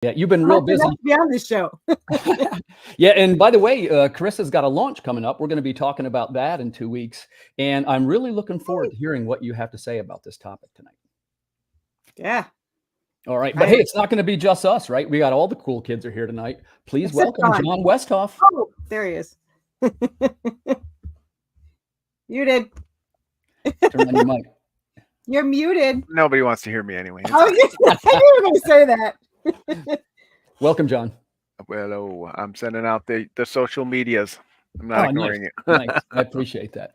Yeah, you've been real busy. To be on this show. Yeah, and by the way, Carissa's got a launch coming up. We're going to be talking about that in 2 weeks, and I'm really looking forward to hearing what you have to say about this topic tonight. Yeah. All right, but hey, it's not going to be just us, right? We got all the cool kids are here tonight. Please welcome John Westhoff. Oh, there he is. Muted. Turn on your mic. You're muted. Nobody wants to hear me anyway. Oh, you were going to say that. Welcome, John. Well, I'm sending out the social medias. I'm not ignoring it. Nice. I appreciate that.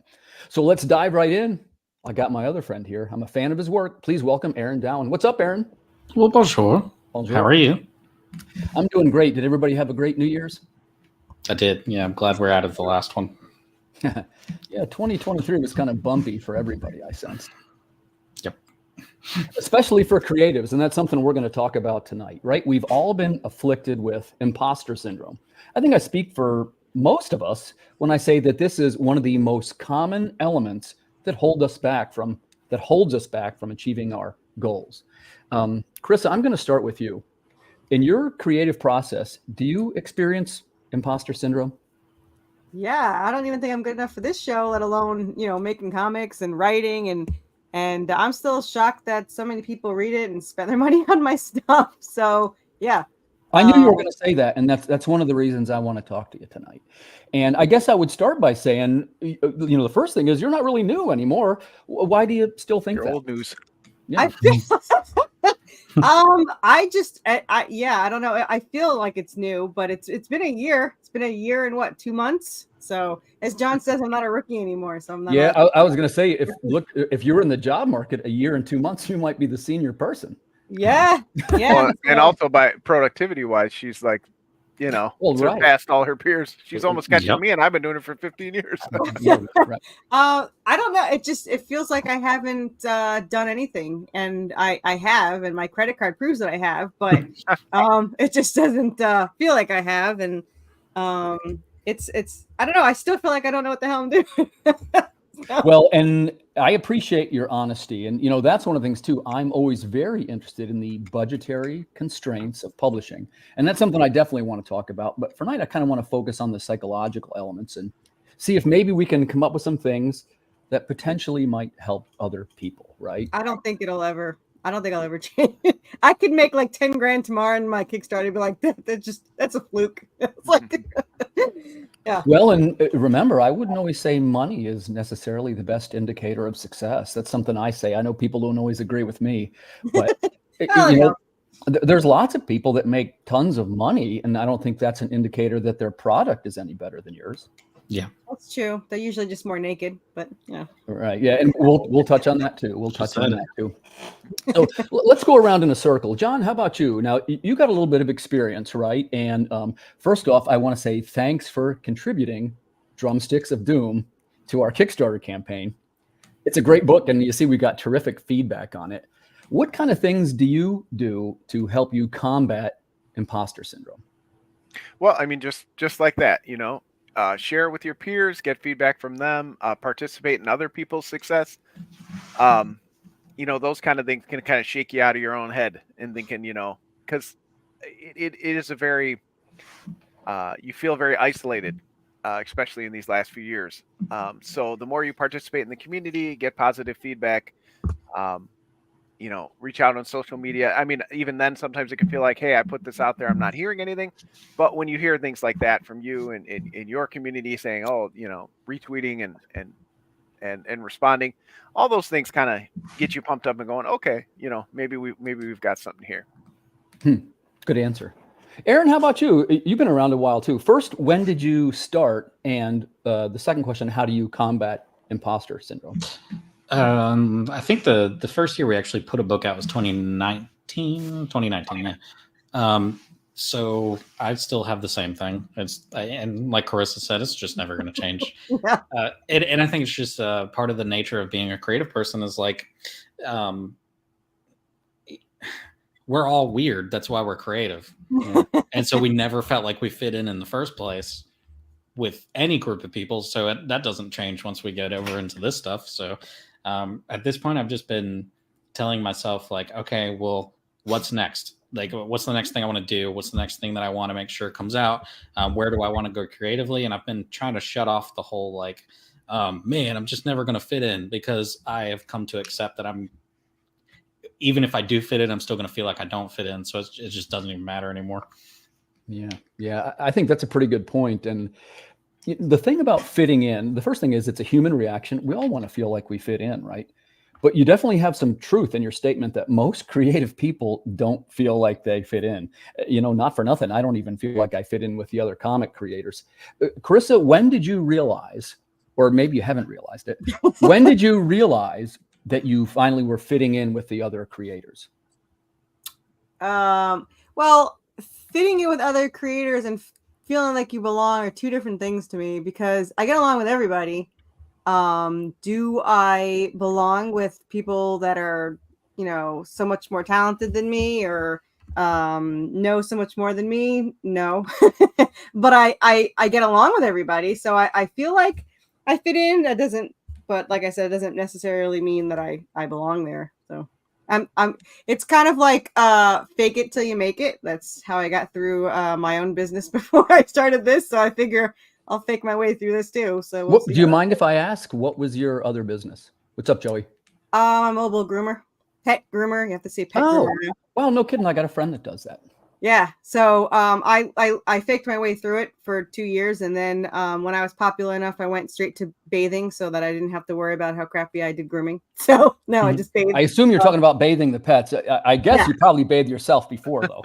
So let's dive right in. I got my other friend here. I'm a fan of his work. Please welcome Aaron Dowan. What's up, Aaron? Well, bonjour. How are you? I'm doing great. Did everybody have a great New Year's? I did. Yeah, I'm glad we're out of the last one. Yeah, 2023 was kind of bumpy for everybody, I sensed. Yep. Especially for creatives, and that's something we're going to talk about tonight, right? We've all been afflicted with imposter syndrome. I think I speak for most of us when I say that this is one of the most common elements that holds us back from achieving our goals. Carissa, I'm going to start with you. In your creative process, do you experience imposter syndrome? Yeah, I don't even think I'm good enough for this show, let alone, making comics and writing. And I'm still shocked that so many people read it and spend their money on my stuff. So, yeah. I knew you were going to say that, and that's one of the reasons I want to talk to you tonight. And I guess I would start by saying, the first thing is you're not really new anymore. Why do you still think that? Old news. Yeah. I don't know. I feel like it's new, but it's been a year. It's been a year and 2 months. So as John says, I'm not a rookie anymore. So I'm not. Yeah, I was going to say, if you were in the job market a year and 2 months, you might be the senior person. Yeah. Well, and also by productivity wise, she's like, surpassed all her peers. She's almost catching me, and I've been doing it for 15 years. Right. I don't know. It feels like I haven't done anything, and I have, and my credit card proves that I have, but it just doesn't feel like I have, and it's I don't know. I still feel like I don't know what the hell I'm doing. Well, and I appreciate your honesty. And, that's one of the things, too. I'm always very interested in the budgetary constraints of publishing. And that's something I definitely want to talk about. But for tonight, I kind of want to focus on the psychological elements and see if maybe we can come up with some ththings that potentially might help other people, right? I don't think I'll ever change. I could make like 10 grand tomorrow and my Kickstarter be like, that's a fluke. It's like, yeah. Well, and remember, I wouldn't always say money is necessarily the best indicator of success. That's something I say. I know people don't always agree with me, but there's lots of people that make tons of money, and I don't think that's an indicator that their product is any better than yours. Yeah, that's true. They're usually just more naked, but yeah. Right. Yeah, and we'll touch on that too. So let's go around in a circle. John, how about you? Now, you got a little bit of experience, right? And first off, I want to say thanks for contributing Drumsticks of Doom to our Kickstarter campaign. It's a great book, and you see we got terrific feedback on it. What kind of things do you do to help you combat imposter syndrome? Well, I mean, just like that, share with your peers, get feedback from them, participate in other people's success. Those kind of things can kind of shake you out of your own head and thinking, because it is a very, you feel very isolated, especially in these last few years. So the more you participate in the community, get positive feedback, reach out on social media. I mean, even then, sometimes it can feel like, hey, I put this out there, I'm not hearing anything. But when you hear things like that from you and in your community saying, oh, retweeting and responding, all those things kind of get you pumped up and going, okay, maybe we've got something here. Good answer. Aaron, how about you? You've been around a while too. First, when did you start? And the second question, how do you combat imposter syndrome? I think the first year we actually put a book out was 2019. Yeah. So I still have the same thing. And like Carissa said, it's just never going to change. Yeah. And I think it's just part of the nature of being a creative person is like, we're all weird. That's why we're creative. And so we never felt like we fit in the first place with any group of people. So that doesn't change once we get over into this stuff. So at this point, I've just been telling myself like, okay, well, what's next? like, what's the next thing I want to do? What's the next thing that I want to make sure comes out? Where do I want to go creatively? And I've been trying to shut off the whole like, man, I'm just never going to fit in, because I have come to accept that even if I do fit in, I'm still going to feel like I don't fit in. So it just doesn't even matter anymore. Yeah. I think that's a pretty good point. And the thing about fitting in, the first thing is it's a human reaction. We all want to feel like we fit in, right? But you definitely have some truth in your statement that most creative people don't feel like they fit in. Not for nothing, I don't even feel like I fit in with the other comic creators. Carissa, when did you realize, or maybe you haven't realized it, when did you realize that you finally were fitting in with the other creators? Well, fitting in with other creators and feeling like you belong are two different things to me, because I get along with everybody. Do I belong with people that are, so much more talented than me, or know so much more than me? No. But I get along with everybody, so I feel like I fit in. That doesn't, but like I said, it doesn't necessarily mean that I belong there. So it's kind of like fake it till you make it. That's how I got through my own business before I started this. So I figure I'll fake my way through this too. So we'll do you mind if I ask, what was your other business? What's up, Joey? I'm a mobile groomer, pet groomer. You have to say pet groomer now. Well, no kidding. I got a friend that does that. Yeah. So I faked my way through it for 2 years, and then when I was popular enough, I went straight to bathing so that I didn't have to worry about how crappy I did grooming. So no, I just bathed. I assume you're talking about bathing the pets. I guess you probably bathed yourself before, though.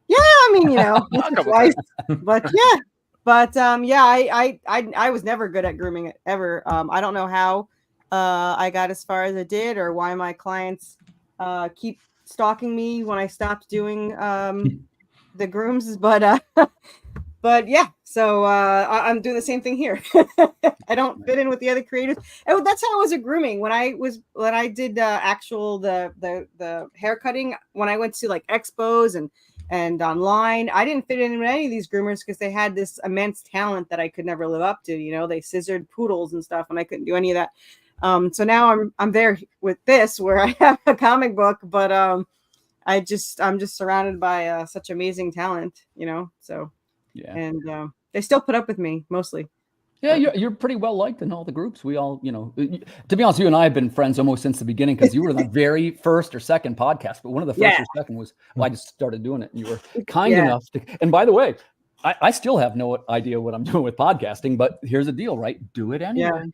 Yeah, I mean, once or twice. But yeah. But I was never good at grooming ever. I don't know how I got as far as I did, or why my clients keep stalking me when I stopped doing the grooms. But but yeah, so I'm doing the same thing here. I don't fit in with the other creators. And that's how I was at grooming when I did actual the hair cutting, when I went to like expos and online. I didn't fit in with any of these groomers because they had this immense talent that I could never live up to. They scissored poodles and stuff, and I couldn't do any of that. So now I'm there with this, where I have a comic book, but I'm just surrounded by such amazing talent, So yeah, and they still put up with me mostly. Yeah, you're pretty well liked in all the groups. We all, to be honest, you and I have been friends almost since the beginning, because you were the very first or second podcast, but one of the first or second was, I just started doing it, and you were kind enough to. And by the way, I still have no idea what I'm doing with podcasting, but here's the deal, right? Do it anyway. Yeah.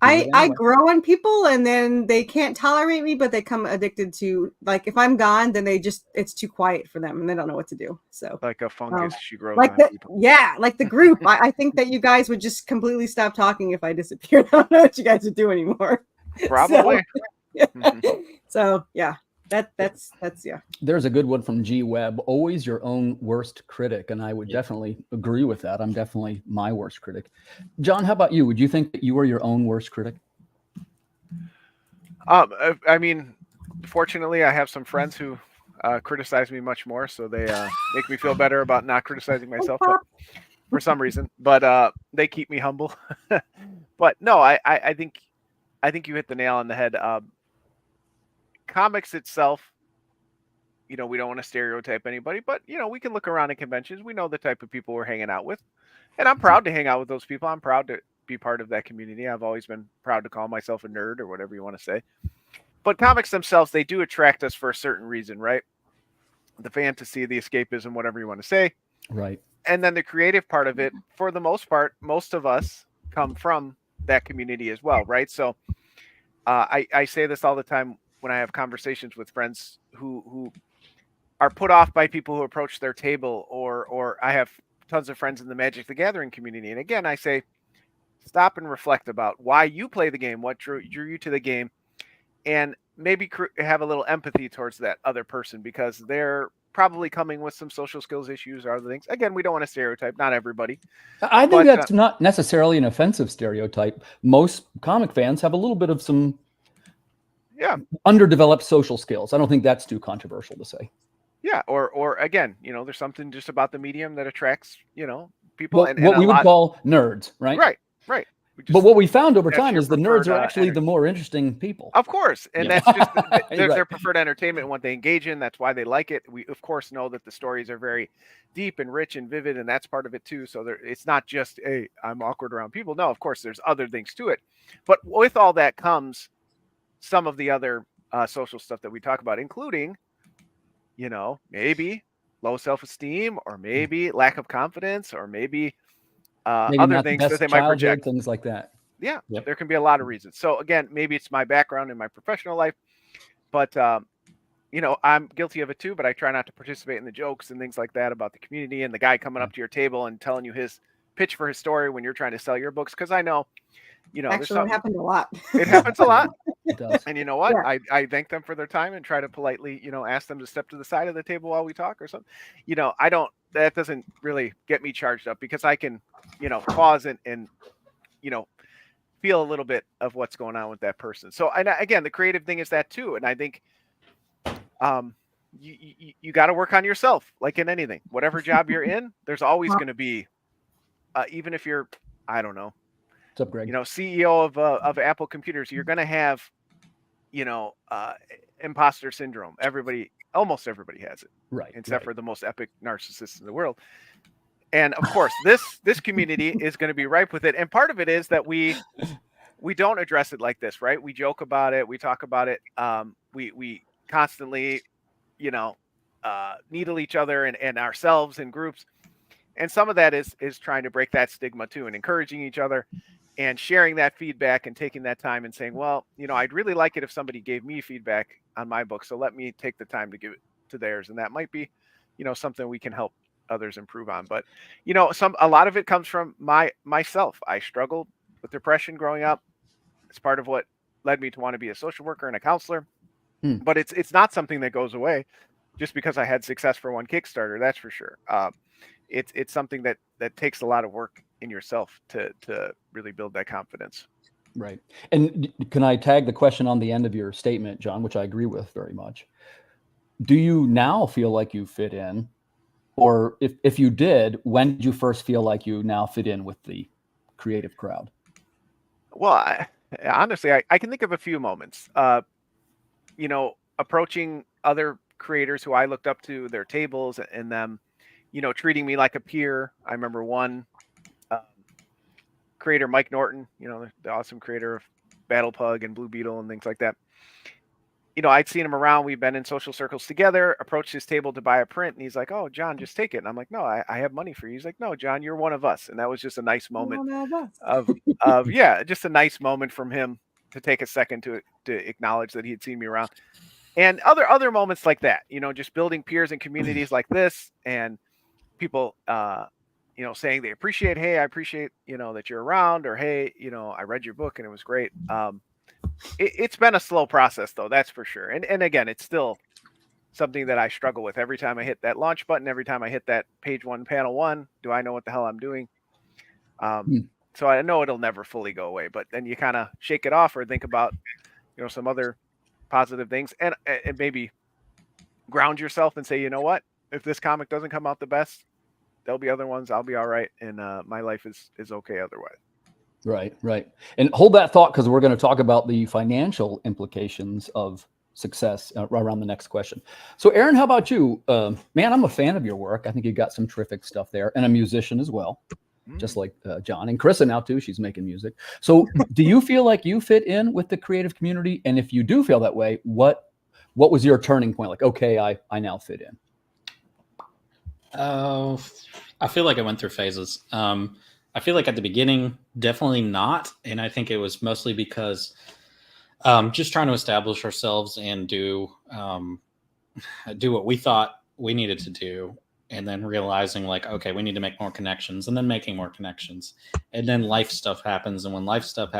I grow on people, and then they can't tolerate me, but they come addicted to, like, if I'm gone, then it's too quiet for them and they don't know what to do. So like a fungus, she grows like on people. Yeah, like the group. I think that you guys would just completely stop talking if I disappeared. I don't know what you guys would do anymore. Probably. So yeah. That's yeah. There's a good one from G Webb. Always your own worst critic, and I would definitely agree with that. I'm definitely my worst critic. John, how about you? Would you think that you were your own worst critic? I mean, fortunately, I have some friends who criticize me much more, so they make me feel better about not criticizing myself, but for some reason. But they keep me humble. But no, I think you hit the nail on the head. Comics itself, we don't want to stereotype anybody, but we can look around at conventions. We know the type of people we're hanging out with, and I'm proud to hang out with those people. I'm proud to be part of that community. I've always been proud to call myself a nerd, or whatever you want to say. But comics themselves, they do attract us for a certain reason, right? The fantasy, the escapism, whatever you want to say. Right. And then the creative part of it, for the most part, most of us come from that community as well, right? So I say this all the time when I have conversations with friends who are put off by people who approach their table, or I have tons of friends in the Magic the Gathering community. And again, I say, stop and reflect about why you play the game, what drew you to the game, and maybe have a little empathy towards that other person, because they're probably coming with some social skills issues or other things. Again, we don't want to stereotype, not everybody. I think that's not necessarily an offensive stereotype. Most comic fans have a little bit of some underdeveloped social skills. I don't think that's too controversial to say. Yeah, or again, there's something just about the medium that attracts, people. Well, what we would call nerds, right? Right. But what we found over that's time your is the nerds preferred, are actually energy. the more interesting people. Of course, and Yeah. that's just their Right. preferred entertainment and what they engage in. That's why they like it. We of course know that the stories are very deep and rich and vivid, and that's part of it too. So it's not just hey, I'm awkward around people. No, of course there's other things to it, but with all that comes some of the other social stuff that we talk about, including, maybe low self-esteem, or maybe lack of confidence, or maybe Maybe other not the things that best they might childhood, project. things like that. Yeah, Yep. there can be a lot of reasons. So again, maybe it's my background in my professional life, but I'm guilty of it too. But I try not to participate in the jokes and things like that about the community and the guy coming up to your table and telling you his pitch for his story when you're trying to sell your books. Because I know, there's Actually, it something. happened a lot. It happens a lot. It does. And you know what? Yeah. I thank them for their time and try to politely, ask them to step to the side of the table while we talk or something. That doesn't really get me charged up, because I can, pause and feel a little bit of what's going on with that person. So, and again, the creative thing is that too. And I think you got to work on yourself, like in anything, whatever job you're in, there's always going to be, even if you're, I don't know, What's up, Greg? CEO of Apple Computers, you're going to have, imposter syndrome. Almost everybody has it, Right. except for the most epic narcissists in the world. And of course, this community is going to be ripe with it. And part of it is that we don't address it like this, right? We joke about it. We talk about it. We constantly, needle each other and ourselves in groups. And some of that is trying to break that stigma too, and encouraging each other and sharing that feedback and taking that time and saying, well, I'd really like it if somebody gave me feedback on my book. So let me take the time to give it to theirs. And that might be, something we can help others improve on. But, a lot of it comes from myself. I struggled with depression growing up. It's part of what led me to want to be a social worker and a counselor. But it's not something that goes away just because I had success for one Kickstarter. That's for sure. It's something that takes a lot of work in yourself to really build that confidence. Right. And can I tag the question on the end of your statement, John, which I agree with very much? Do you now feel like you fit in? Or if you did, when did you first feel like you now fit in with the creative crowd? Well, honestly, I can think of a few moments. Approaching other creators who I looked up to, their tables, and them, treating me like a peer. I remember one creator, Mike Norton, the awesome creator of Battle Pug and Blue Beetle and things like that. I'd seen him around. We've been in social circles together, approached his table to buy a print. And he's like, oh, John, just take it. And I'm like, no, I have money for you. He's like, no, John, you're one of us. And that was just a nice moment just a nice moment from him to take a second to acknowledge that he had seen me around. And other moments like that, just building peers and communities like this, and people, saying they appreciate, hey, I appreciate, that you're around, or, hey, I read your book and it was great. It's been a slow process though. That's for sure. And again, it's still something that I struggle with every time I hit that launch button, every time I hit that page 1, panel 1, do I know what the hell I'm doing? So I know it'll never fully go away, but then you kind of shake it off or think about, some other positive things, and maybe ground yourself and say, you know what, if this comic doesn't come out the best, there'll be other ones. I'll be all right. And my life is okay otherwise. Right. And hold that thought, because we're going to talk about the financial implications of success around the next question. So Aaron, how about you? Man, I'm a fan of your work. I think you got some terrific stuff there, and a musician as well, just like John, and Carissa now too. She's making music. So do you feel like you fit in with the creative community? And if you do feel that way, what was your turning point? Like, okay, I now fit in. I feel like I went through phases. I feel like at the beginning, definitely not. And I think it was mostly because just trying to establish ourselves and do what we thought we needed to do. And then realizing like, okay, we need to make more connections, and then making more connections. And then life stuff happens. And when life stuff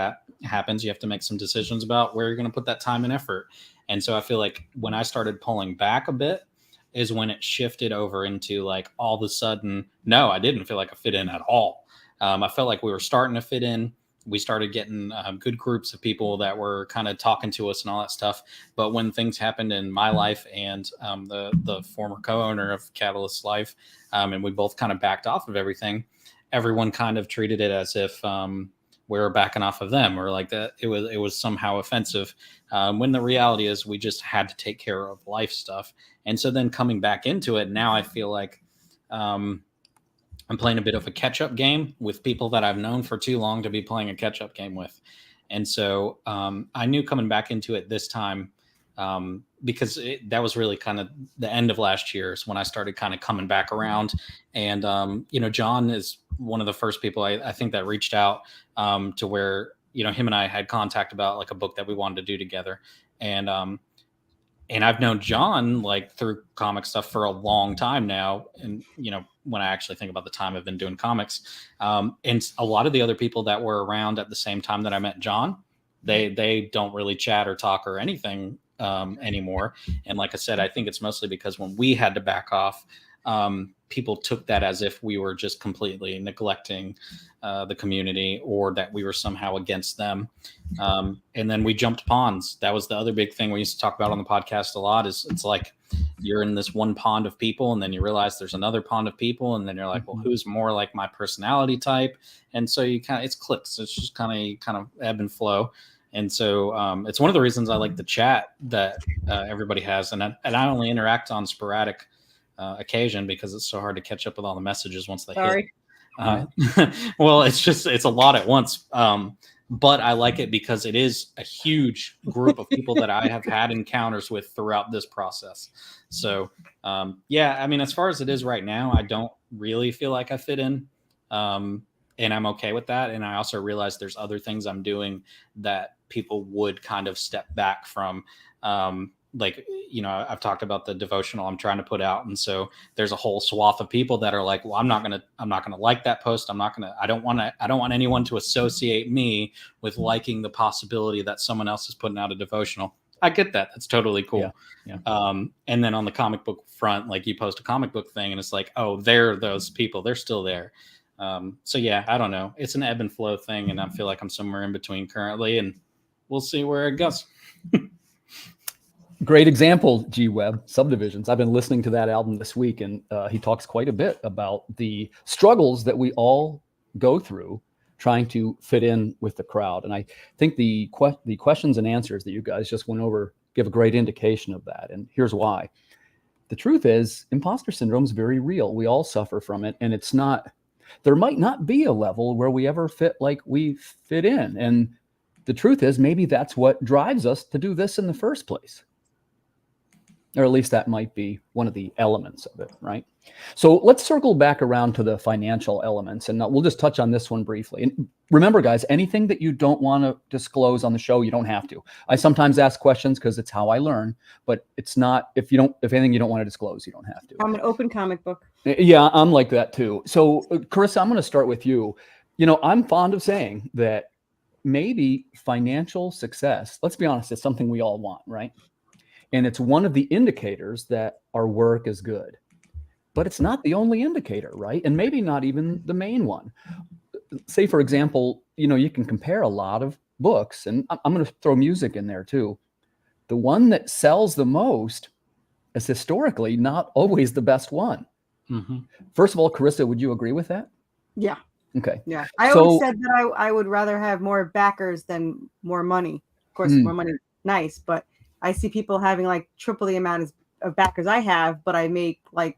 happens, you have to make some decisions about where you're going to put that time and effort. And so I feel like when I started pulling back a bit is when it shifted over into like, all of a sudden, no, I didn't feel like I fit in at all. I felt like we were starting to fit in. We started getting good groups of people that were kind of talking to us and all that stuff. But when things happened in my life and the former co-owner of Catalyst's life, and we both kind of backed off of everything, everyone kind of treated it as if we're backing off of them, or like that it was somehow offensive, when the reality is we just had to take care of life stuff. And so then coming back into it now, I feel like I'm playing a bit of a catch-up game with people that I've known for too long to be playing a catch-up game with. And so I knew coming back into it this time, because that was really kind of the end of last year is when I started kind of coming back around. And, John is one of the first people I think that reached out to where, him and I had contact about like a book that we wanted to do together. And I've known John like through comic stuff for a long time now. And, when I actually think about the time I've been doing comics, and a lot of the other people that were around at the same time that I met John, they don't really chat or talk or anything anymore. And like I said, I think it's mostly because when we had to back off, people took that as if we were just completely neglecting the community or that we were somehow against them. And then we jumped ponds. That was the other big thing we used to talk about on the podcast a lot, is it's like you're in this one pond of people and then you realize there's another pond of people. And then you're like, well, who's more like my personality type? And so it's clicks. It's just kind of ebb and flow. And so it's one of the reasons I like the chat that everybody has. And I only interact on sporadic occasion because it's so hard to catch up with all the messages once they hit. Well, it's a lot at once. But I like it because it is a huge group of people that I have had encounters with throughout this process. So, as far as it is right now, I don't really feel like I fit in. And I'm okay with that. And I also realize there's other things I'm doing that people would kind of step back from. I've talked about the devotional I'm trying to put out. And so there's a whole swath of people that are like, well, I'm not going to like that post. I don't want anyone to associate me with liking the possibility that someone else is putting out a devotional. I get that. That's totally cool. Yeah. And then on the comic book front, like you post a comic book thing and it's like, oh, they're those people. They're still there. I don't know. It's an ebb and flow thing. And I feel like I'm somewhere in between currently, and we'll see where it goes. Great example, G Webb, Subdivisions. I've been listening to that album this week, and he talks quite a bit about the struggles that we all go through trying to fit in with the crowd. And I think the questions and answers that you guys just went over give a great indication of that. And here's why. The truth is, imposter syndrome is very real. We all suffer from it, and there might not be a level where we ever fit like we fit in. And the truth is, maybe that's what drives us to do this in the first place. Or at least that might be one of the elements of it, right? So let's circle back around to the financial elements, and we'll just touch on this one briefly. And remember, guys, anything that you don't want to disclose on the show, you don't have to. I sometimes ask questions because it's how I learn, but it's not, if anything you don't want to disclose, you don't have to. I'm an open comic book. Yeah, I'm like that too. So Carissa, I'm going to start with you. I'm fond of saying that maybe financial success, let's be honest, it's something we all want, right? And it's one of the indicators that our work is good. But it's not the only indicator, right? And maybe not even the main one. Say, for example, you can compare a lot of books, and I'm going to throw music in there too. The one that sells the most is historically not always the best one. Mm-hmm. First of all, Carissa, would you agree with that? Yeah. Okay. Yeah. I always said that I would rather have more backers than more money. Of course, more money, nice, but I see people having like triple the amount of backers I have, but I make like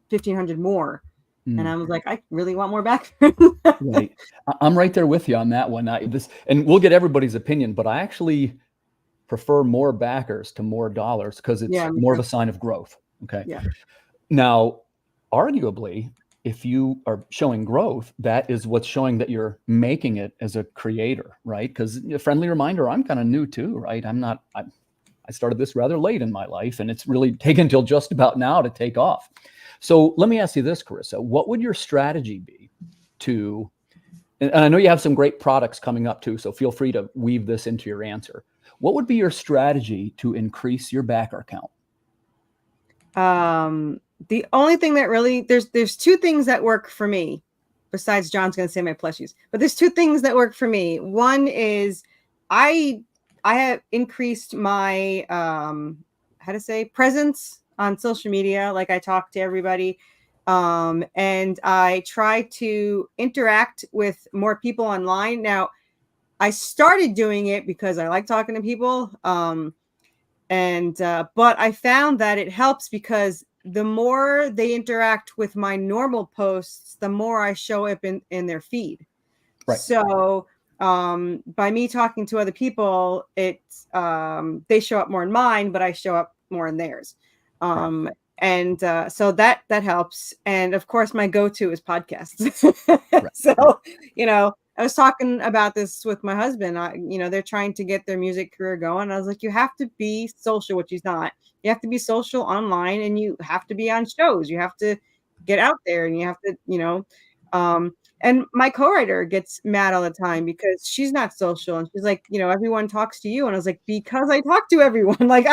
1,500 more. And I was like, I really want more backers. Right. I'm right there with you on that one. And we'll get everybody's opinion, but I actually prefer more backers to more dollars because it's more of a sign of growth. Okay. Yeah. Now, arguably, if you are showing growth, that is what's showing that you're making it as a creator, right? Because a friendly reminder, I'm kind of new too, right? I started this rather late in my life, and it's really taken till just about now to take off. So let me ask you this, Carissa, what would your strategy be and I know you have some great products coming up too, so feel free to weave this into your answer. What would be your strategy to increase your backer count? The only thing that really, there's two things that work for me, besides John's going to say my plushies, but there's two things that work for me. One is I have increased my, presence on social media. Like I talk to everybody. And I try to interact with more people online. Now, I started doing it because I like talking to people. But I found that it helps because the more they interact with my normal posts, the more I show up in their feed. Right. So by me talking to other people, it's they show up more in mine, but I show up more in theirs. So that helps. And of course, my go-to is podcasts. So, I was talking about this with my husband. They're trying to get their music career going. I was like, you have to be social, which he's not. You have to be social online, and you have to be on shows. You have to get out there, and you have to, and my co-writer gets mad all the time because she's not social, and she's like, everyone talks to you. And I was like, because I talk to everyone. Like,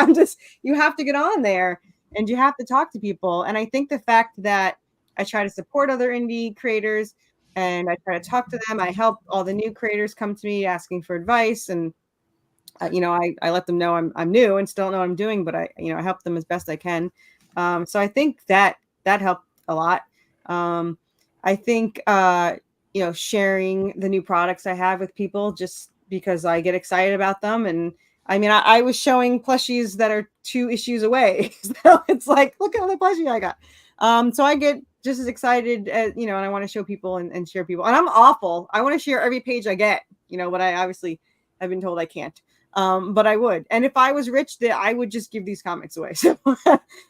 you have to get on there and you have to talk to people. And I think the fact that I try to support other indie creators and I try to talk to them, I help all the new creators come to me asking for advice. And, I let them know I'm new and still don't know what I'm doing, but I help them as best I can. So I think that helped a lot. I think, sharing the new products I have with people just because I get excited about them. And I mean, I was showing plushies that are 2 issues away. So it's like, look at all the plushie I got. So I get just as excited as, and I want to show people and share people. And I'm awful. I want to share every page I get, but I obviously have been told I can't. But I would. And if I was rich, I would just give these comics away. So,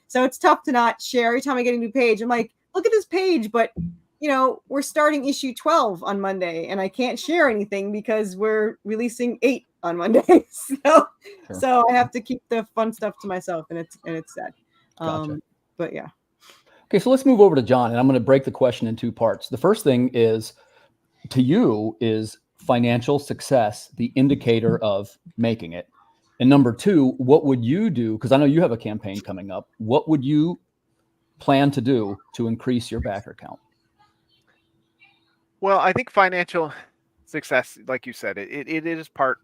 so it's tough to not share. Every time I get a new page, I'm like, look at this page, but we're starting issue 12 on Monday and I can't share anything because we're releasing 8 on Monday. So I have to keep the fun stuff to myself, and it's sad. Gotcha. But yeah. Okay, so let's move over to John, and I'm going to break the question in 2 parts. The first thing is, to you, is financial success the indicator of making it? And number 2, what would you do? Because I know you have a campaign coming up. What would you plan to do to increase your backer count? Well, I think financial success, like you said, it is part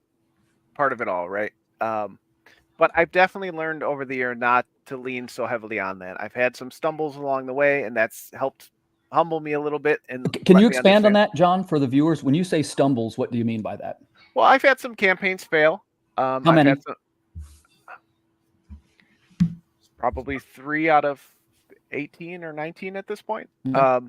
of it all, right? But I've definitely learned over the year not to lean so heavily on that. I've had some stumbles along the way, and that's helped humble me a little bit. And can you expand on that, John, for the viewers? When you say stumbles, what do you mean by that? Well, I've had some campaigns fail. How many? I've had probably 3 out of 18 or 19 at this point. Mm-hmm.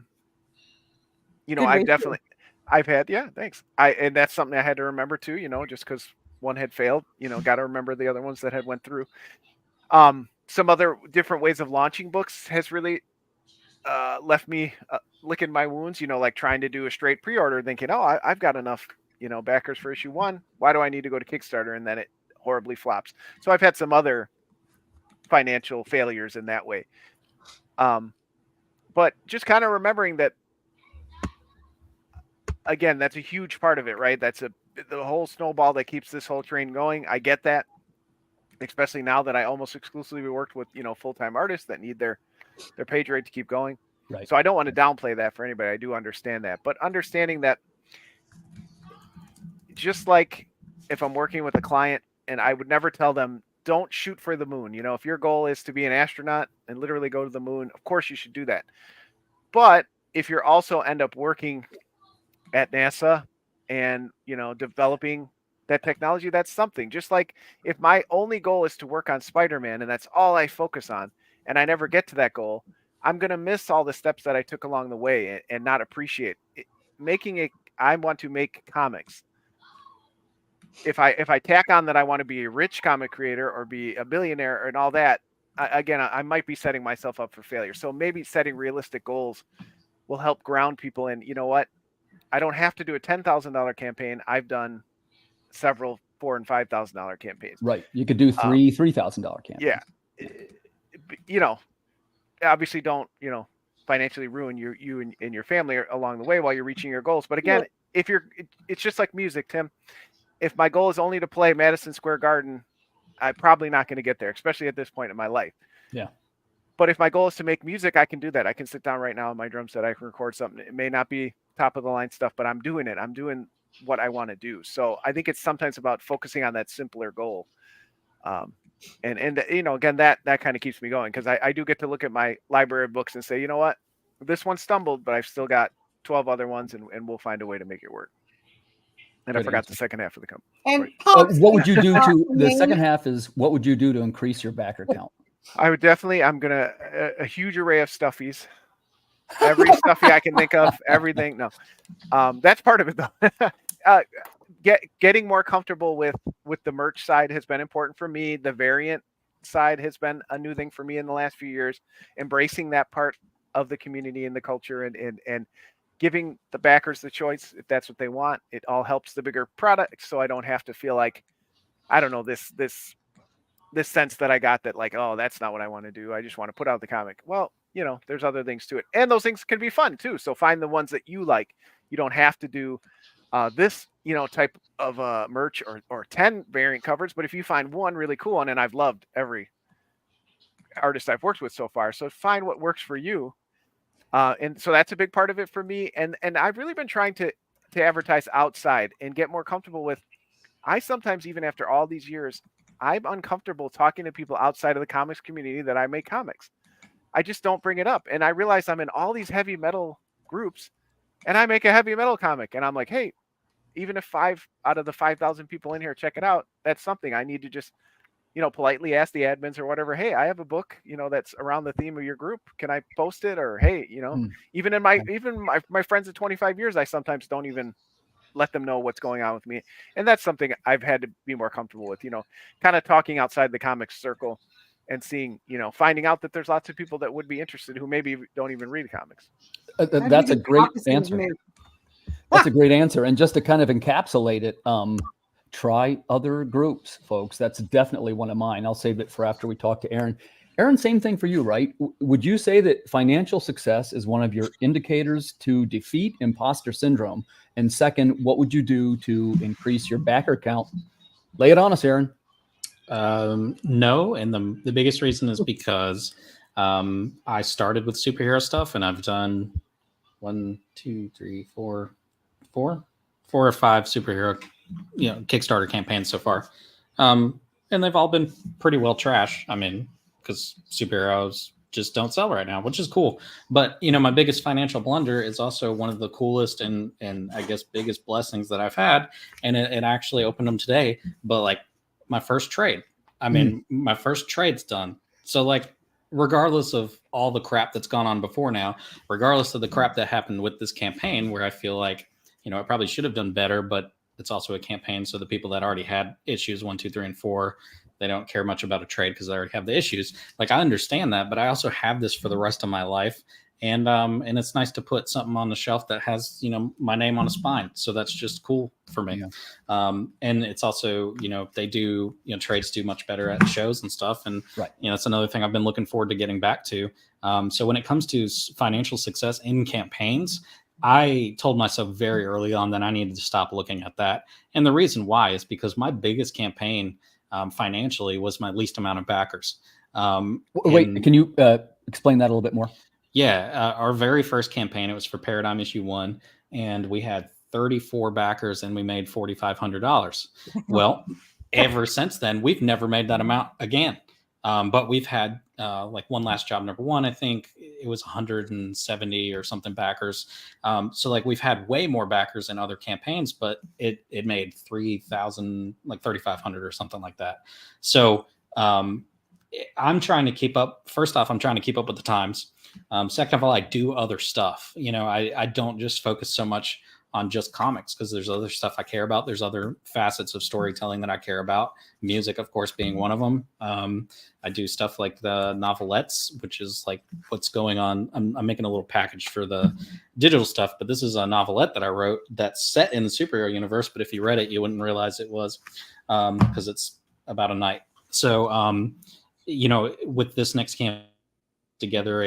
I've had, thanks. And that's something I had to remember too, just because one had failed, got to remember the other ones that had went through. Some other different ways of launching books has really left me licking my wounds, like trying to do a straight pre-order thinking, oh, I've got enough, backers for issue 1. Why do I need to go to Kickstarter? And then it horribly flops. So I've had some other financial failures in that way. But just kind of remembering that, again, that's a huge part of it, right? That's the whole snowball that keeps this whole train going. I get that, especially now that I almost exclusively worked with, full-time artists that need their page rate to keep going. Right. So I don't want to downplay that for anybody. I do understand that, but understanding that, just like if I'm working with a client, and I would never tell them, don't shoot for the moon. If your goal is to be an astronaut and literally go to the moon, of course you should do that. But if you're also end up working at NASA and, developing that technology, that's something. Just like if my only goal is to work on Spider-Man and that's all I focus on, and I never get to that goal, I'm going to miss all the steps that I took along the way and not appreciate it. I want to make comics. If I tack on that I want to be a rich comic creator or be a billionaire and all that, I might be setting myself up for failure. So maybe setting realistic goals will help ground people in, what? I don't have to do a $10,000 campaign. I've done several $4,000 and $5,000 campaigns. Right. You could do $3,000 campaigns. Yeah. Obviously don't, financially ruin you and your family along the way while you're reaching your goals. But again, it's just like music, Tim. If my goal is only to play Madison Square Garden, I'm probably not going to get there, especially at this point in my life. Yeah. But if my goal is to make music, I can do that. I can sit down right now on my drum set. I can record something. It may not be top of the line stuff, but I'm doing it. I'm doing what I want to do. So I think it's sometimes about focusing on that simpler goal. And again, that kind of keeps me going, because I do get to look at my library of books and say, you know what, this one stumbled, but I've still got 12 other ones, and we'll find a way to make it work. And I Good forgot answer. the second half of the comment. And What would you do to the name- second half is what would you do to increase your backer count? I would definitely. I'm gonna a huge array of stuffies. Every stuffy I can think of, everything. No, that's part of it though. Getting more comfortable with the merch side has been important for me. The variant side has been a new thing for me in the last few years. Embracing that part of the community and the culture, and giving the backers the choice if that's what they want. It all helps the bigger product, so I don't have to feel like, I don't know, this sense that I got that like, oh, that's not what I want to do. I just want to put out the comic. Well, there's other things to it, and those things can be fun too. So find the ones that you like. You don't have to do this, type of merch or 10 variant covers, but if you find one really cool one, and I've loved every artist I've worked with so far, so find what works for you. And so that's a big part of it for me. And I've really been trying to advertise outside and get more comfortable with. I sometimes, even after all these years, I'm uncomfortable talking to people outside of the comics community that I make comics. I just don't bring it up. And I realize I'm in all these heavy metal groups and I make a heavy metal comic. And I'm like, hey, even if 5 out of the 5,000 people in here check it out, that's something I need to just, politely ask the admins or whatever. Hey, I have a book, that's around the theme of your group. Can I post it? Or, hey, even in my friends of 25 years, I sometimes don't even let them know what's going on with me. And that's something I've had to be more comfortable with, kind of talking outside the comics circle and seeing, finding out that there's lots of people that would be interested who maybe don't even read comics. That's a great answer. That's a great answer. And just to kind of encapsulate it, try other groups, folks. That's definitely one of mine. I'll save it for after we talk to Aaron. Aaron, same thing for you, right? Would you say that financial success is one of your indicators to defeat imposter syndrome? And second, what would you do to increase your backer count? Lay it on us, Aaron. No, and the biggest reason is because I started with superhero stuff, and I've done 4 or 5 superhero Kickstarter campaigns so far, and they've all been pretty well trash. I mean, because superheroes just don't sell right now, which is cool. But my biggest financial blunder is also one of the coolest and I guess biggest blessings that I've had, and it actually opened them today. But like my first trade, my first trade's done. So like, regardless of all the crap that's gone on before now, regardless of the crap that happened with this campaign, where I feel like I probably should have done better, but it's also a campaign, so the people that already had issues 1, 2, 3, and 4, they don't care much about a trade because they already have the issues. Like, I understand that, but I also have this for the rest of my life, and it's nice to put something on the shelf that has my name on a spine. So that's just cool for me. Yeah. And it's also they do trades do much better at shows and stuff, and right. That's another thing I've been looking forward to getting back to. So when it comes to financial success in campaigns, I told myself very early on that I needed to stop looking at that. And the reason why is because my biggest campaign financially was my least amount of backers. Wait, can you explain that a little bit more? Yeah. Our very first campaign, it was for Paradigm Issue 1, and we had 34 backers and we made $4,500. Well, ever since then, we've never made that amount again. But we've had like One Last Job number 1, I think it was 170 or something backers. So like we've had way more backers in other campaigns, but it made 3,000, like 3,500 or something like that. So I'm trying to keep up. First off, I'm trying to keep up with the times. Second of all, I do other stuff. I don't just focus so much on just comics because there's other stuff I care about. There's other facets of storytelling that I care about. Music, of course, being one of them. I do stuff like the novelettes, which is like what's going on. I'm making a little package for the digital stuff, but this is a novelette that I wrote that's set in the superhero universe. But if you read it, you wouldn't realize it was because it's about a knight. So, with this next camp together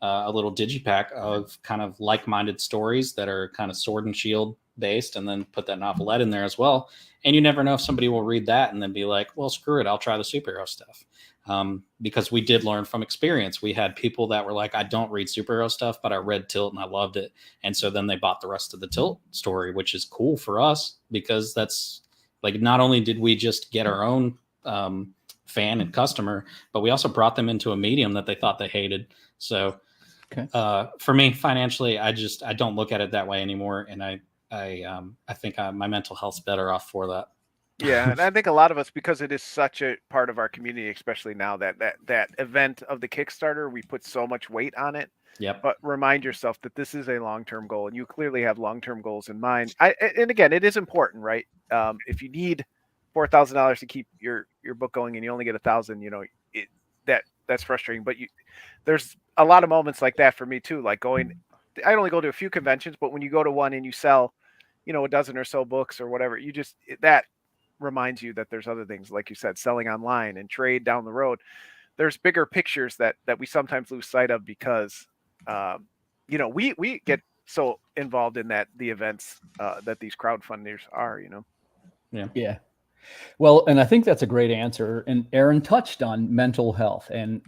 a little digipack of kind of like-minded stories that are kind of sword and shield based, and then put that novelette in there as well. And you never know if somebody will read that and then be like, well, screw it, I'll try the superhero stuff. Because we did learn from experience. We had people that were like, I don't read superhero stuff, but I read Tilt and I loved it. And so then they bought the rest of the Tilt story, which is cool for us because that's like, not only did we just get our own fan and customer, but we also brought them into a medium that they thought they hated. So for me, financially, I don't look at it that way anymore. And I think my mental health's better off for that. Yeah, and I think a lot of us, because it is such a part of our community, especially now that event of the Kickstarter, we put so much weight on it. Yep. But remind yourself that this is a long-term goal, and you clearly have long-term goals in mind. And again, it is important, right? If you need $4,000 to keep your book going, and you only get 1,000, that's frustrating. But there's a lot of moments like that for me too. Like I only go to a few conventions, but when you go to one and you sell, a dozen or so books or whatever, that reminds you that there's other things, like you said, selling online and trade down the road. There's bigger pictures that we sometimes lose sight of because we get so involved in the events that these crowdfunders are. Yeah. Well, and I think that's a great answer. And Aaron touched on mental health. And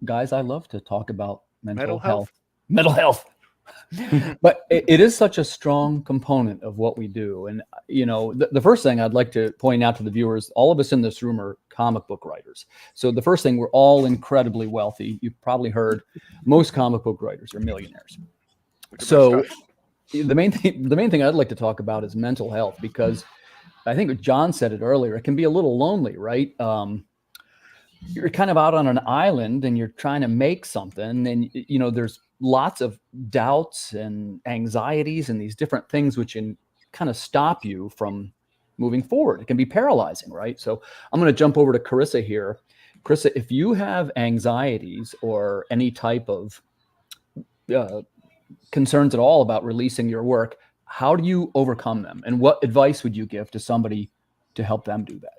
guys, I love to talk about mental health. But it is such a strong component of what we do. And, the first thing I'd like to point out to the viewers, all of us in this room are comic book writers. So the first thing, we're all incredibly wealthy. You've probably heard most comic book writers are millionaires. So the main thing I'd like to talk about is mental health, because I think John said it earlier, it can be a little lonely, right? You're kind of out on an island and you're trying to make something, and there's lots of doubts and anxieties and these different things which can kind of stop you from moving forward. It can be paralyzing, right? So I'm going to jump over to Carissa here. Carissa, if you have anxieties or any type of concerns at all about releasing your work, how do you overcome them? And what advice would you give to somebody to help them do that?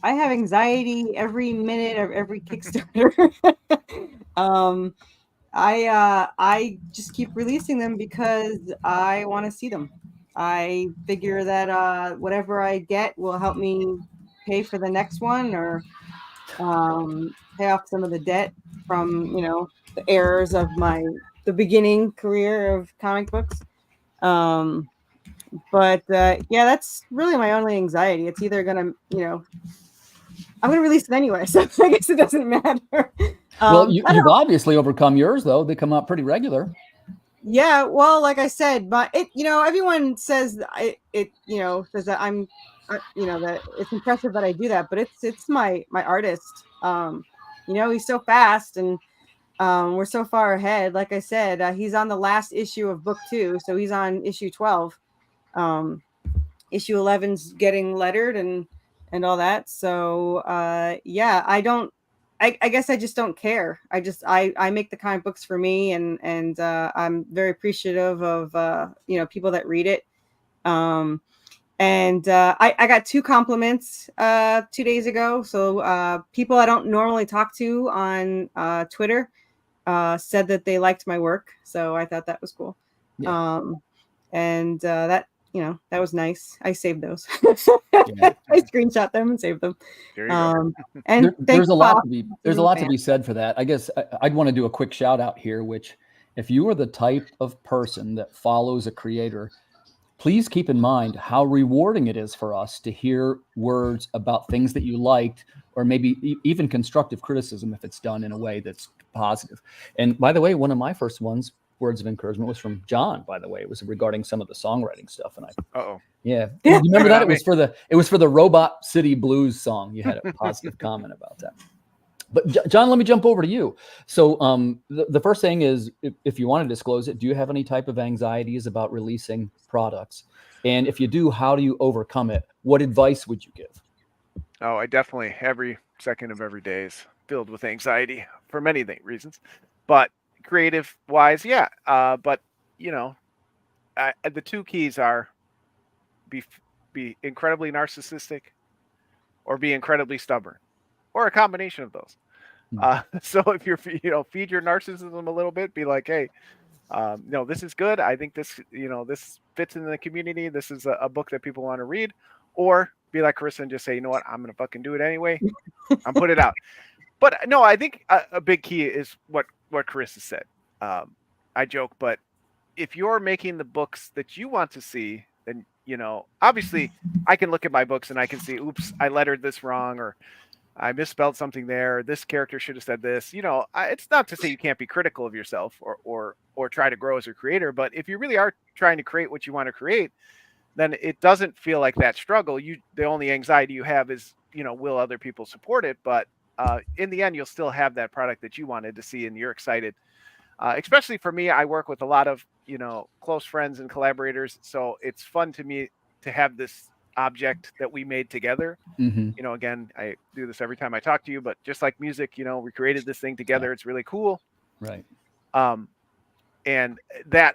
I have anxiety every minute of every Kickstarter. I just keep releasing them because I want to see them. I figure that whatever I get will help me pay for the next one, or pay off some of the debt from the errors of the beginning career of comic books. But that's really my only anxiety. It's either gonna I'm going to release it anyway, so I guess it doesn't matter. Well, you've obviously overcome yours, though. They come out pretty regular. Yeah, well, like I said, but everyone says says that I'm, that it's impressive that I do that, but it's my artist. He's so fast, and we're so far ahead. Like I said, he's on the last issue of book 2, so he's on issue 12. Issue 11's getting lettered and all that. So I guess I just don't care. I make the comic books for me, and I'm very appreciative of people that read it. I got 2 compliments 2 days ago. So people I don't normally talk to on Twitter said that they liked my work. So I thought that was cool. Yeah. That was nice. I saved those. I screenshot them and saved them. There you go. And there's a lot to be said for that. I guess I'd want to do a quick shout out here, which if you are the type of person that follows a creator, please keep in mind how rewarding it is for us to hear words about things that you liked, or maybe even constructive criticism if it's done in a way that's positive. And by the way, one of my first words of encouragement was from John, by the way. It was regarding some of the songwriting stuff. And you remember that? It was for the Robot City Blues song. You had a positive comment about that. But John, let me jump over to you. So the first thing is, if you want to disclose it, do you have any type of anxieties about releasing products? And if you do, how do you overcome it? What advice would you give? Oh, I definitely, every second of every day is filled with anxiety for many reasons. But creative wise, but the 2 keys are be incredibly narcissistic or be incredibly stubborn, or a combination of those. So if you're feed your narcissism a little bit, be like, hey, this is good. I think this this fits in the community. This is a book that people want to read. Or be like Carissa and just say, you know what, I'm gonna fucking do it anyway. I'm put it out. But no, I think a big key is what Carissa said. I joke, but if you're making the books that you want to see, then obviously I can look at my books and I can see, oops, I lettered this wrong, or I misspelled something there. This character should have said this. It's not to say you can't be critical of yourself or try to grow as a creator, but if you really are trying to create what you want to create, then it doesn't feel like that struggle. The only anxiety you have is, will other people support it? But in the end, you'll still have that product that you wanted to see, and you're excited. Especially for me, I work with a lot of, close friends and collaborators. So it's fun to me to have this object that we made together. Mm-hmm. Again, I do this every time I talk to you, but just like music, we created this thing together. It's really cool. Right. And that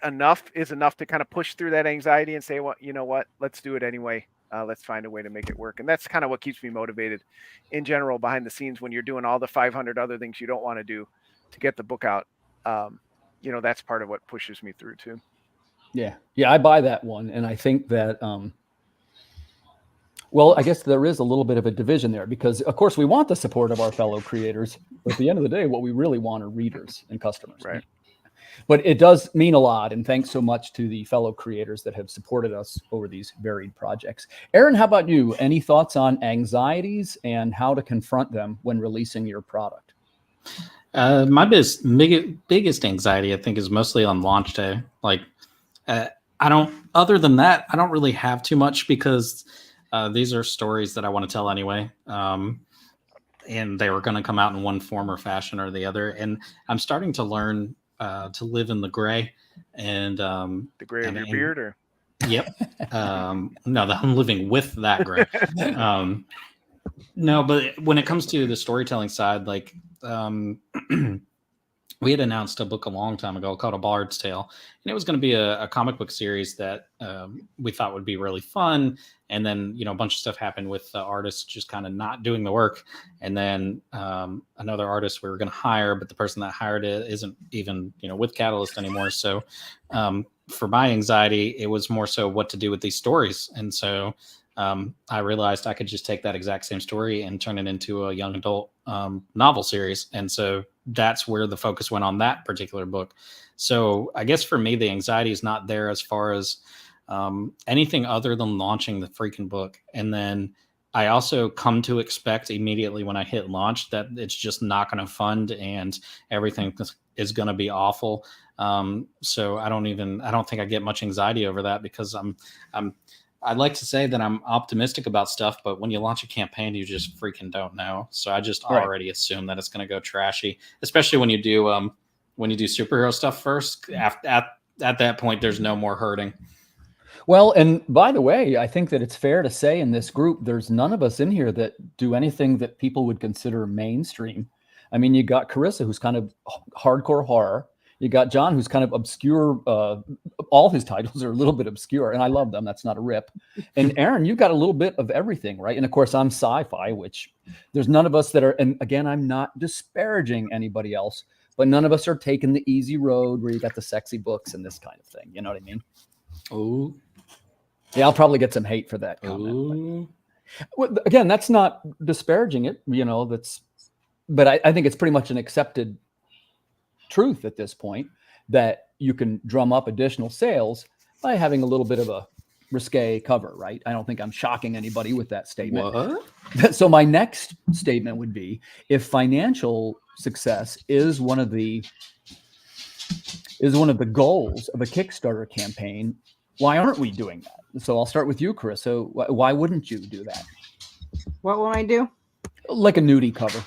is enough to kind of push through that anxiety and say, well, you know what, let's do it anyway. Let's find a way to make it work. And that's kind of what keeps me motivated in general behind the scenes when you're doing all the 500 other things you don't want to do to get the book out. That's part of what pushes me through too. Yeah. I buy that one. And I think that, well, I guess there is a little bit of a division there because, of course, we want the support of our fellow creators. But at the end of the day, what we really want are readers and customers. Right. But it does mean a lot. And thanks so much to the fellow creators that have supported us over these varied projects. Aaron, how about you? Any thoughts on anxieties and how to confront them when releasing your product? My biggest anxiety, I think, is mostly on launch day. Other than that, I don't really have too much because these are stories that I want to tell anyway. And they were going to come out in one form or fashion or the other. And I'm starting to learn to live in the gray and the gray of your beard, or yep. No, I'm living with that gray. No, but when it comes to the storytelling side, we had announced a book a long time ago called A Bard's Tale, and it was going to be a comic book series that we thought would be really fun. And then, a bunch of stuff happened with the artists just kind of not doing the work. And then another artist we were going to hire, but the person that hired it isn't even, with Catalyst anymore. So for my anxiety, it was more so what to do with these stories. And so I realized I could just take that exact same story and turn it into a young adult novel series. And so that's where the focus went on that particular book. So I guess for me, the anxiety is not there as far as anything other than launching the freaking book. And then I also come to expect immediately when I hit launch that it's just not going to fund and everything is going to be awful. So I don't think I get much anxiety over that because I'd like to say that I'm optimistic about stuff, but when you launch a campaign, you just freaking don't know. So I just already assume that it's going to go trashy, especially when you do superhero stuff first. At that point, there's no more hurting. Well, and by the way, I think that it's fair to say in this group, there's none of us in here that do anything that people would consider mainstream. I mean, you got Carissa, who's kind of hardcore horror. You got John, who's kind of obscure. All his titles are a little bit obscure, and I love them. That's not a rip. And Aaron, you've got a little bit of everything, right? And of course, I'm sci-fi, which there's none of us that are. And again, I'm not disparaging anybody else, but none of us are taking the easy road where you got the sexy books and this kind of thing. You know what I mean? Oh, yeah. I'll probably get some hate for that comment. Well, again, that's not disparaging it. But I think it's pretty much an accepted truth at this point that you can drum up additional sales by having a little bit of a risque cover, right? I don't think I'm shocking anybody with that statement. What? So my next statement would be, if financial success is one of the goals of a Kickstarter campaign, why aren't we doing that? So I'll start with you, Chris. So why wouldn't you do that? What will I do? Like a nudie cover.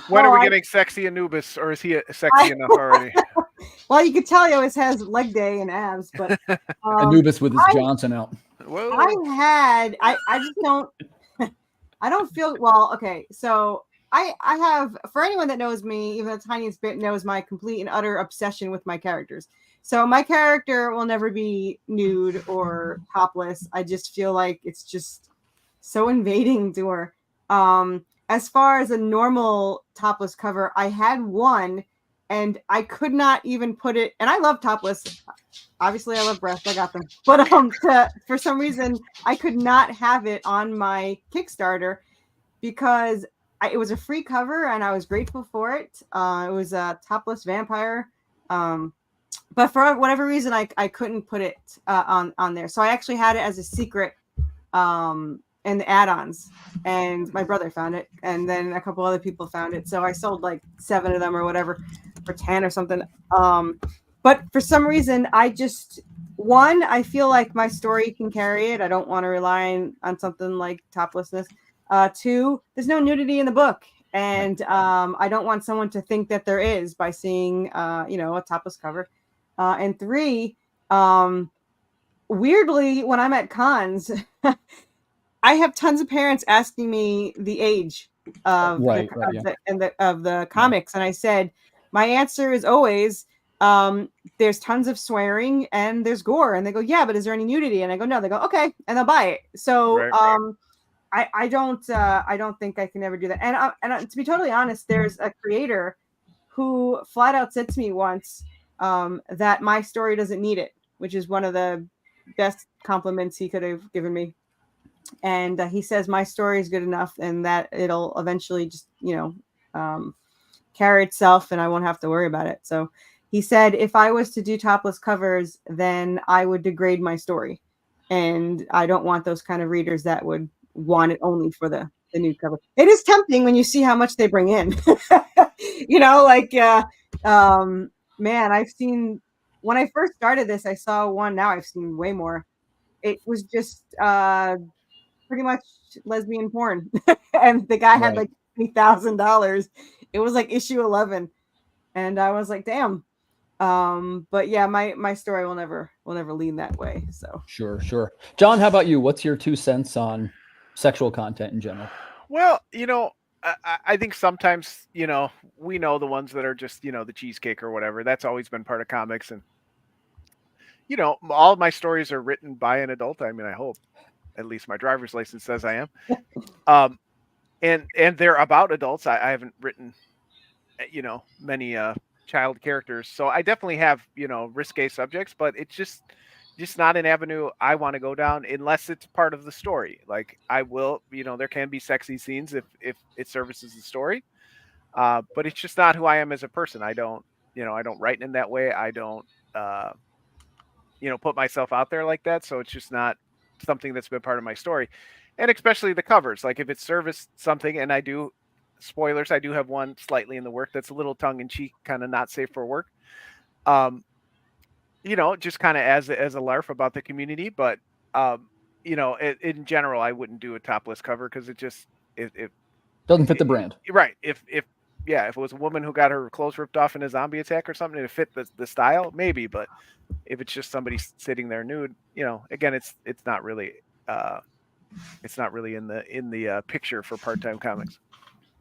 When are we getting sexy Anubis, or is he sexy enough already? Well, you could tell he always has leg day and abs, but Anubis with his Johnson out. Whoa. I just don't. I don't feel well. Okay, so I have, for anyone that knows me, even the tiniest bit, knows my complete and utter obsession with my characters. So my character will never be nude or topless. I just feel like it's just so invading to her. As far as a normal topless cover, I had one and I could not even put it, and I love topless. Obviously I love breasts, I got them. But for some reason, I could not have it on my Kickstarter because it was a free cover and I was grateful for it. It was a topless vampire. But for whatever reason, I couldn't put it on there. So I actually had it as a secret and the add-ons, and my brother found it, and then a couple other people found it. So I sold like 7 of them or whatever for 10 or something. But for some reason, I feel like my story can carry it. I don't want to rely on something like toplessness. 2, there's no nudity in the book. And I don't want someone to think that there is by seeing, a topless cover. And 3, weirdly, when I'm at cons, I have tons of parents asking me the age of the comics, and I said my answer is always there's tons of swearing and there's gore, and they go, yeah, but is there any nudity? And I go, no. They go, okay, and they'll buy it. So I don't think I can ever do that. And to be totally honest, there's a creator who flat out said to me once that my story doesn't need it, which is one of the best compliments he could have given me. And he says my story is good enough and that it'll eventually just, carry itself and I won't have to worry about it. So he said, if I was to do topless covers, then I would degrade my story. And I don't want those kind of readers that would want it only for the nude cover. It is tempting when you see how much they bring in, man, I've seen, when I first started this, I saw one. Now I've seen way more. It was just pretty much lesbian porn. And the guy had like $3,000. It was like issue 11. And I was like, damn. But yeah, my story will never lean that way. So sure. John, how about you? What's your 2 cents on sexual content in general? Well, I think sometimes, we know the ones that are just, the cheesecake or whatever. That's always been part of comics. And, all of my stories are written by an adult. I mean, I hope. At least my driver's license says I am. And they're about adults. I haven't written, many child characters. So I definitely have, risque subjects, but it's just not an avenue I want to go down unless it's part of the story. Like I will, there can be sexy scenes if it services the story. But it's just not who I am as a person. I don't write in that way. I don't, put myself out there like that. So it's just not something that's been part of my story. And especially the covers, like if it serviced something, and I do, spoilers, I do have one slightly in the work that's a little tongue in cheek, kind of not safe for work. Just kind of as a larf about the community, but in general, I wouldn't do a topless cover because it doesn't fit the brand. Right. If it was a woman who got her clothes ripped off in a zombie attack or something to fit the style, maybe, but if it's just somebody sitting there nude, again, it's not really in the picture for part-time comics.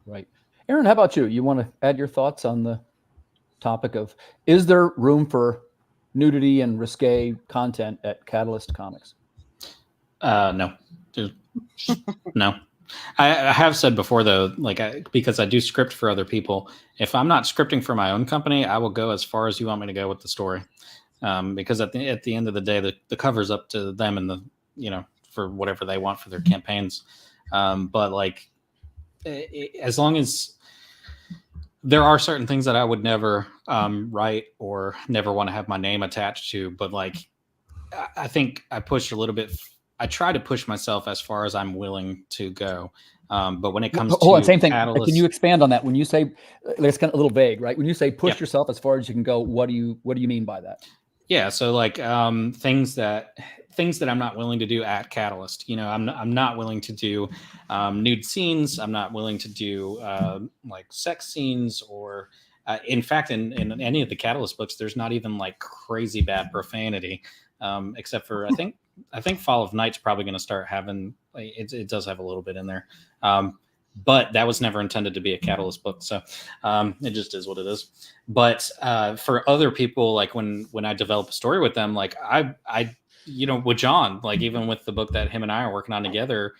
Right. Aaron, how about you? You want to add your thoughts on the topic of, is there room for nudity and risque content at Catalyst Comics? No. No. I have said before, though, because I do script for other people, if I'm not scripting for my own company, I will go as far as you want me to go with the story. Because at the end of the day, the cover's up to them and for whatever they want for their campaigns. But as long as there are certain things that I would never write or never want to have my name attached to, but I think I push a little bit. I try to push myself as far as I'm willing to go. But when it comes to same thing. Catalyst, can you expand on that? When you say, it's kind of a little vague, right? When you say push yourself as far as you can go, what do you mean by that? Yeah. So things that I'm not willing to do at Catalyst, I'm not willing to do nude scenes. I'm not willing to do sex scenes or in fact, in any of the Catalyst books, there's not even crazy bad profanity, except for I think Fall of Night's probably going to start having, it does have a little bit in there. But that was never intended to be a Catalyst book. So it just is what it is. But for other people, when I develop a story with them, I with John, even with the book that him and I are working on together,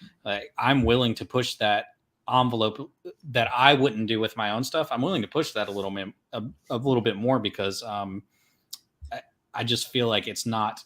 I'm willing to push that envelope that I wouldn't do with my own stuff. I'm willing to push that a little bit more because I just feel like it's not,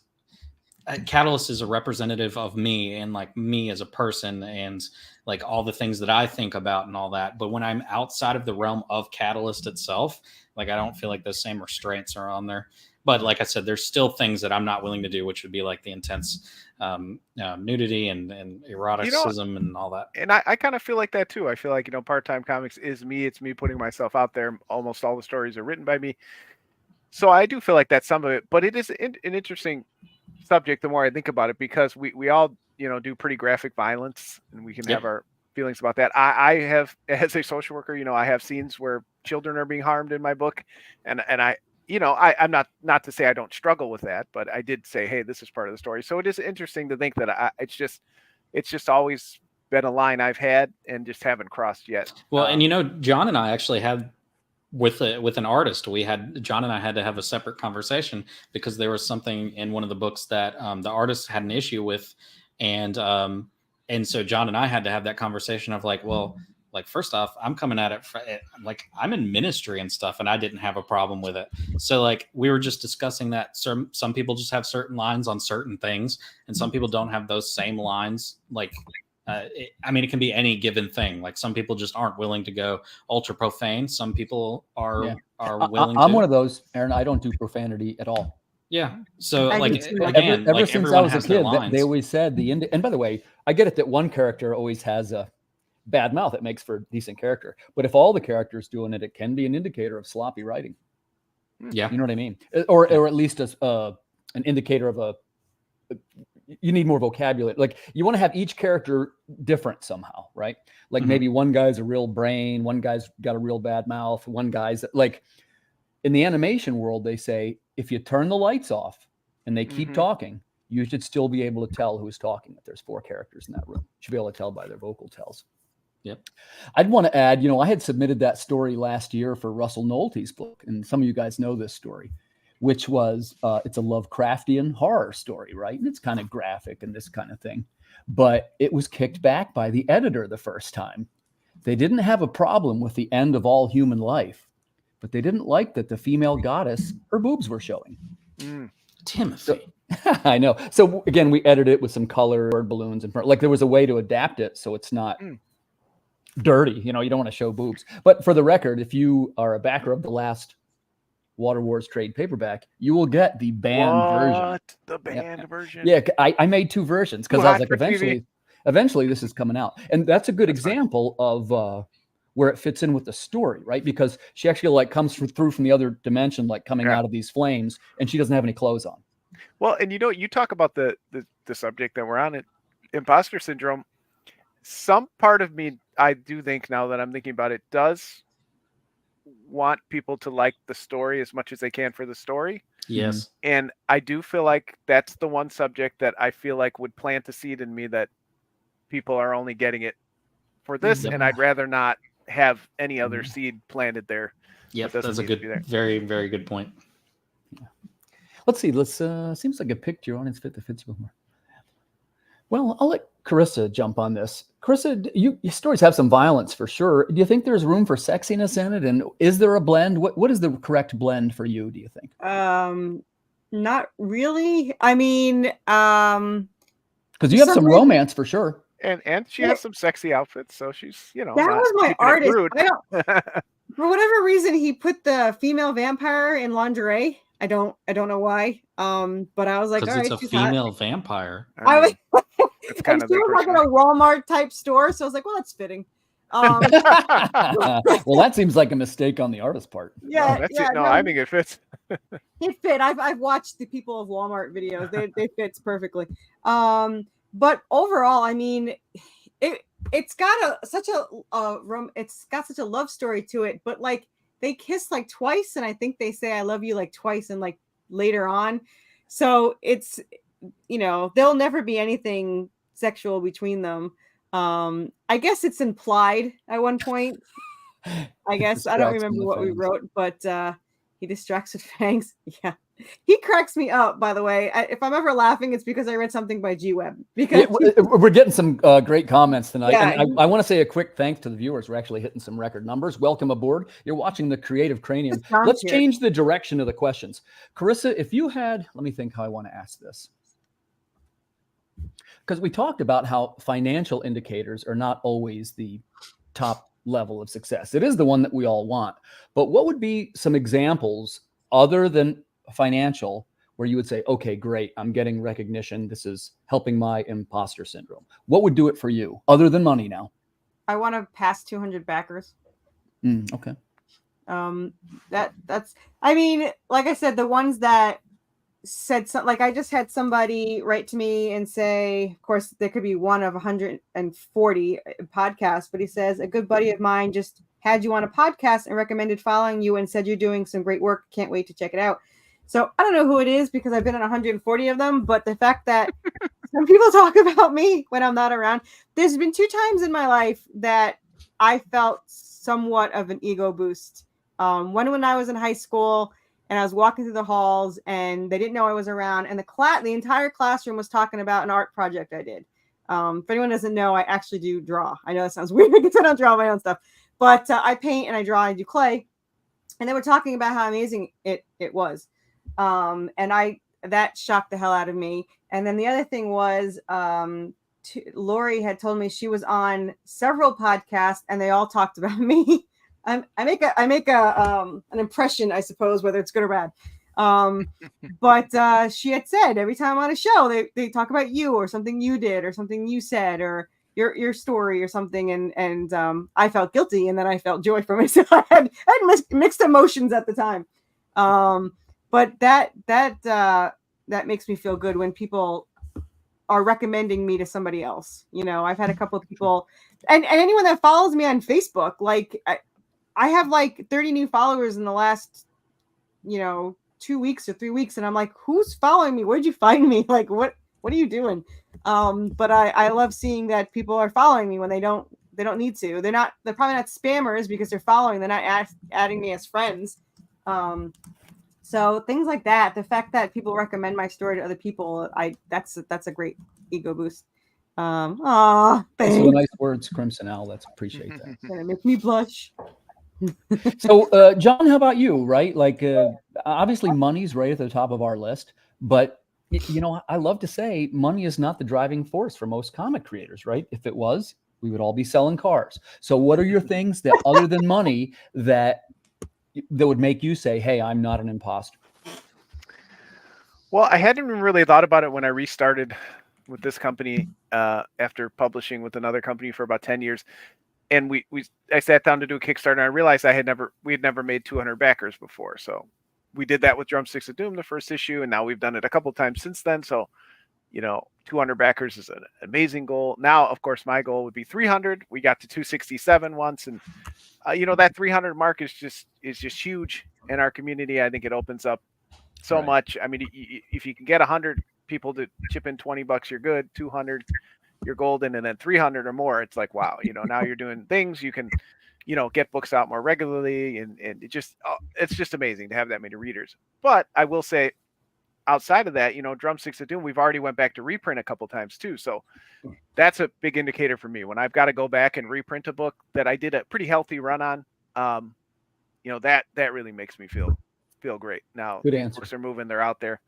Catalyst is a representative of me and me as a person. And like all the things that I think about and all that. But when I'm outside of the realm of Catalyst itself, like I don't feel like those same restraints are on there. But like I said, there's still things that I'm not willing to do, which would be like the intense nudity and eroticism and all that. And I kind of feel like that too. I feel like, part-time comics is me. It's me putting myself out there. Almost all the stories are written by me. So I do feel like that's some of it, but it is an interesting subject the more I think about it, because we all, do pretty graphic violence, and we can have our feelings about that. I have, as a social worker, I have scenes where children are being harmed in my book, and I'm not to say I don't struggle with that, but I did say, hey, this is part of the story. So it is interesting to think that it's just always been a line I've had and just haven't crossed yet. Well, and John and I actually had with an artist, John and I had to have a separate conversation because there was something in one of the books that the artist had an issue with, and so John and I had to have that conversation of like, well, like, first off, I'm coming at it like I'm in ministry and stuff, and I didn't have a problem with it. So like we were just discussing that some people just have certain lines on certain things, and some people don't have those same lines. Like, it can be any given thing. Like some people just aren't willing to go ultra profane. Some people are willing. I'm one of those, Aaron. I don't do profanity at all. Yeah. So again, ever since I was a kid, they always said and by the way, I get it that one character always has a bad mouth. It makes for a decent character. But if all the characters doing it, it can be an indicator of sloppy writing. Yeah. You know what I mean? Or at least an indicator of you need more vocabulary. Like you want to have each character different somehow, right? Like maybe one guy's a real brain, one guy's got a real bad mouth, one guy's like in the animation world, they say, if you turn the lights off and they keep talking, you should still be able to tell who's talking. If there's 4 characters in that room, you should be able to tell by their vocal tells. Yep. I'd want to add, I had submitted that story last year for Russell Nolte's book, and some of you guys know this story, which was it's a Lovecraftian horror story, right? And it's kind of graphic and this kind of thing, but it was kicked back by the editor the first time. They didn't have a problem with the end of all human life, but they didn't like that the female goddess, her boobs were showing. Timothy. I know. So again, we edited it with some color or balloons and like there was a way to adapt it so it's not dirty. You don't want to show boobs. But for the record, if you are a backer of the last Water Wars trade paperback, you will get the banned version. The banned version? Yeah, I made 2 versions because I was like, eventually this is coming out. And that's a good example of where it fits in with the story, right? Because she actually like comes through from the other dimension, like coming out of these flames, and she doesn't have any clothes on. Well, and you talk about the subject that we're on, it, imposter syndrome. Some part of me, I do think now that I'm thinking about it, does want people to like the story as much as they can for the story. Yes. And I do feel like that's the one subject that I feel like would plant a seed in me that people are only getting it for this, and I'd rather not have any other seed planted there. Yep, that's a good, very, very good point. Yeah. Let's see. Seems like a picture on its fit that fits a little more. Well, I'll let Carissa jump on this. Carissa, your stories have some violence for sure. Do you think there's room for sexiness in it? And is there a blend? What is the correct blend for you, do you think? Not really. I mean, because you have some romance for sure. And she has some sexy outfits, so she's, that was my artist. For whatever reason, he put the female vampire in lingerie. I don't know why. But I was like, all right, it's a female vampire. I was it's kind of like in a Walmart type store, so I was like, well, that's fitting. Well, that seems like a mistake on the artist's part. Yeah, I think it fits. It fit. I've watched the people of Walmart videos. They fits perfectly. But overall, I mean, it's got such a love story to it. But like they kiss like twice, and I think they say "I love you" like twice, and like later on. So it's there'll never be anything sexual between them. I guess it's implied at one point. I guess I don't remember what we wrote, but he distracts with fangs. Yeah. He cracks me up, by the way. If I'm ever laughing, it's because I read something by G-Web. Because we're getting some great comments tonight. Yeah, and I want to say a quick thanks to the viewers. We're actually hitting some record numbers. Welcome aboard. You're watching the Creative Cranium. Let's change the direction of the questions. Carissa, if you had, let me think how I want to ask this. Because we talked about how financial indicators are not always the top level of success. It is the one that we all want. But what would be some examples other than financial where you would say, okay, great, I'm getting recognition. This is helping my imposter syndrome. What would do it for you other than money now? I want to pass 200 backers. Okay. That's, I mean, like I said, the ones that said something, like I just had somebody write to me and say, of course, there could be one of 140 podcasts, but he says, a good buddy of mine just had you on a podcast and recommended following you and said you're doing some great work. Can't wait to check it out. So I don't know who it is because I've been on 140 of them, but the fact that some people talk about me when I'm not around, there's been 2 times in my life that I felt somewhat of an ego boost. One when I was in high school and I was walking through the halls and they didn't know I was around, and the entire classroom was talking about an art project I did. If anyone doesn't know, I actually do draw. I know that sounds weird because I don't draw my own stuff, but I paint and I draw and I do clay. And they were talking about how amazing it was. And that shocked the hell out of me. And then the other thing was, Lori had told me she was on several podcasts and they all talked about me. I make an impression, I suppose, whether it's good or bad. But she had said every time on a show, they talk about you or something you did or something you said or your story or something. And I felt guilty and then I felt joy from it. So I had mixed emotions at the time. But that makes me feel good when people are recommending me to somebody else. You know, I've had a couple of people and anyone that follows me on Facebook, like I have like 30 new followers in the last, 2 weeks or 3 weeks. And I'm like, who's following me? Where'd you find me? Like, what are you doing? But I love seeing that people are following me when they don't need to. They're probably not spammers because they're following. They're not adding me as friends. So things like that, the fact that people recommend my story to other people, that's a great ego boost. Thanks. So nice words, Crimson Owl. Let's appreciate that. It's gonna make me blush. So, John, how about you? Right, like obviously, money's right at the top of our list, but I love to say money is not the driving force for most comic creators. Right? If it was, we would all be selling cars. So, what are your things that, other than money, that would make you say, hey, I'm not an imposter? Well, I hadn't even really thought about it when I restarted with this company after publishing with another company for about 10 years. And I sat down to do a Kickstarter and I realized we had never made 200 backers before. So we did that with Drumsticks of Doom, the first issue. And now we've done it a couple of times since then. So, 200 backers is an amazing goal. Now, of course, my goal would be 300. We got to 267 once. And that 300 mark is just huge in our community. I think it opens up so much. I mean, if you can get 100 people to chip in $20, you're good. 200, you're golden. And then 300 or more, it's like, wow, now you're doing things. You can, get books out more regularly. And it's just amazing to have that many readers. But I will say, outside of that, Drumsticks of Doom, we've already went back to reprint a couple times too. So that's a big indicator for me when I've got to go back and reprint a book that I did a pretty healthy run on. That really makes me feel great. Now good answer. Books are moving, they're out there.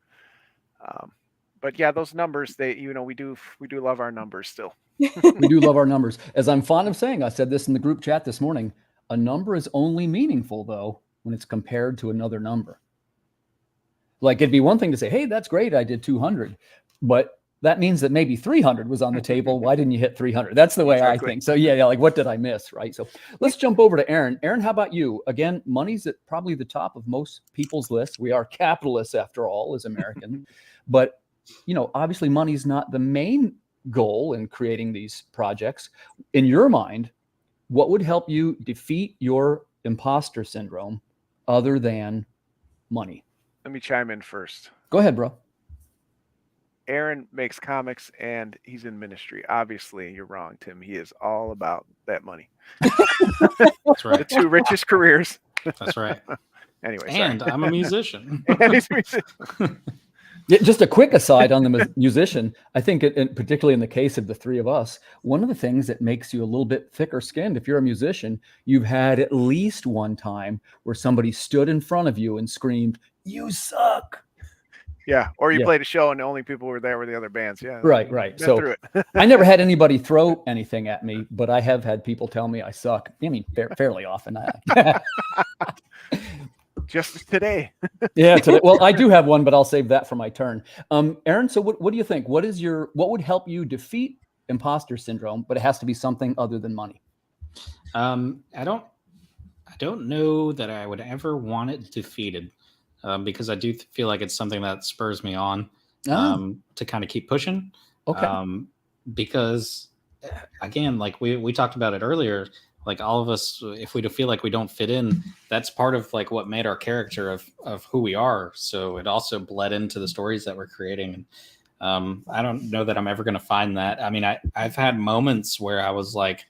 But yeah, those numbers, we do love our numbers still. We do love our numbers. As I'm fond of saying, I said this in the group chat this morning, a number is only meaningful though when it's compared to another number. Like it'd be one thing to say, hey, that's great, I did 200, but that means that maybe 300 was on the table. Why didn't you hit 300? That's the way exactly. I think. So yeah, like what did I miss, right? So let's jump over to Aaron. Aaron, how about you? Again, money's at probably the top of most people's lists. We are capitalists after all as Americans, but obviously money's not the main goal in creating these projects. In your mind, what would help you defeat your imposter syndrome other than money? Let me chime in first. Go ahead, bro. Aaron makes comics and he's in ministry. Obviously, you're wrong, Tim. He is all about that money. That's right. The 2 richest careers. That's right. Anyway, and I'm a musician. And he's a musician. Yeah, just a quick aside on the musician. I think, particularly in the case of the three of us, one of the things that makes you a little bit thicker skinned, if you're a musician, you've had at least one time where somebody stood in front of you and screamed, "You suck." Yeah, or you Yeah. played a show and the only people who were there were the other bands. Yeah, Right. been So through it. I never had anybody throw anything at me, but I have had people tell me I suck. I mean, fairly often. Just today. Yeah. Today. Well, I do have one, but I'll save that for my turn. Aaron, so what do you think? What would help you defeat imposter syndrome? But it has to be something other than money. I don't know that I would ever want it defeated, because I do feel like it's something that spurs me on to kind of keep pushing. Okay. Because again, like we talked about it earlier, like all of us, if we feel like we don't fit in, that's part of like what made our character of who we are. So it also bled into the stories that we're creating. And I don't know that I'm ever going to find that. I mean, I've had moments where I was like,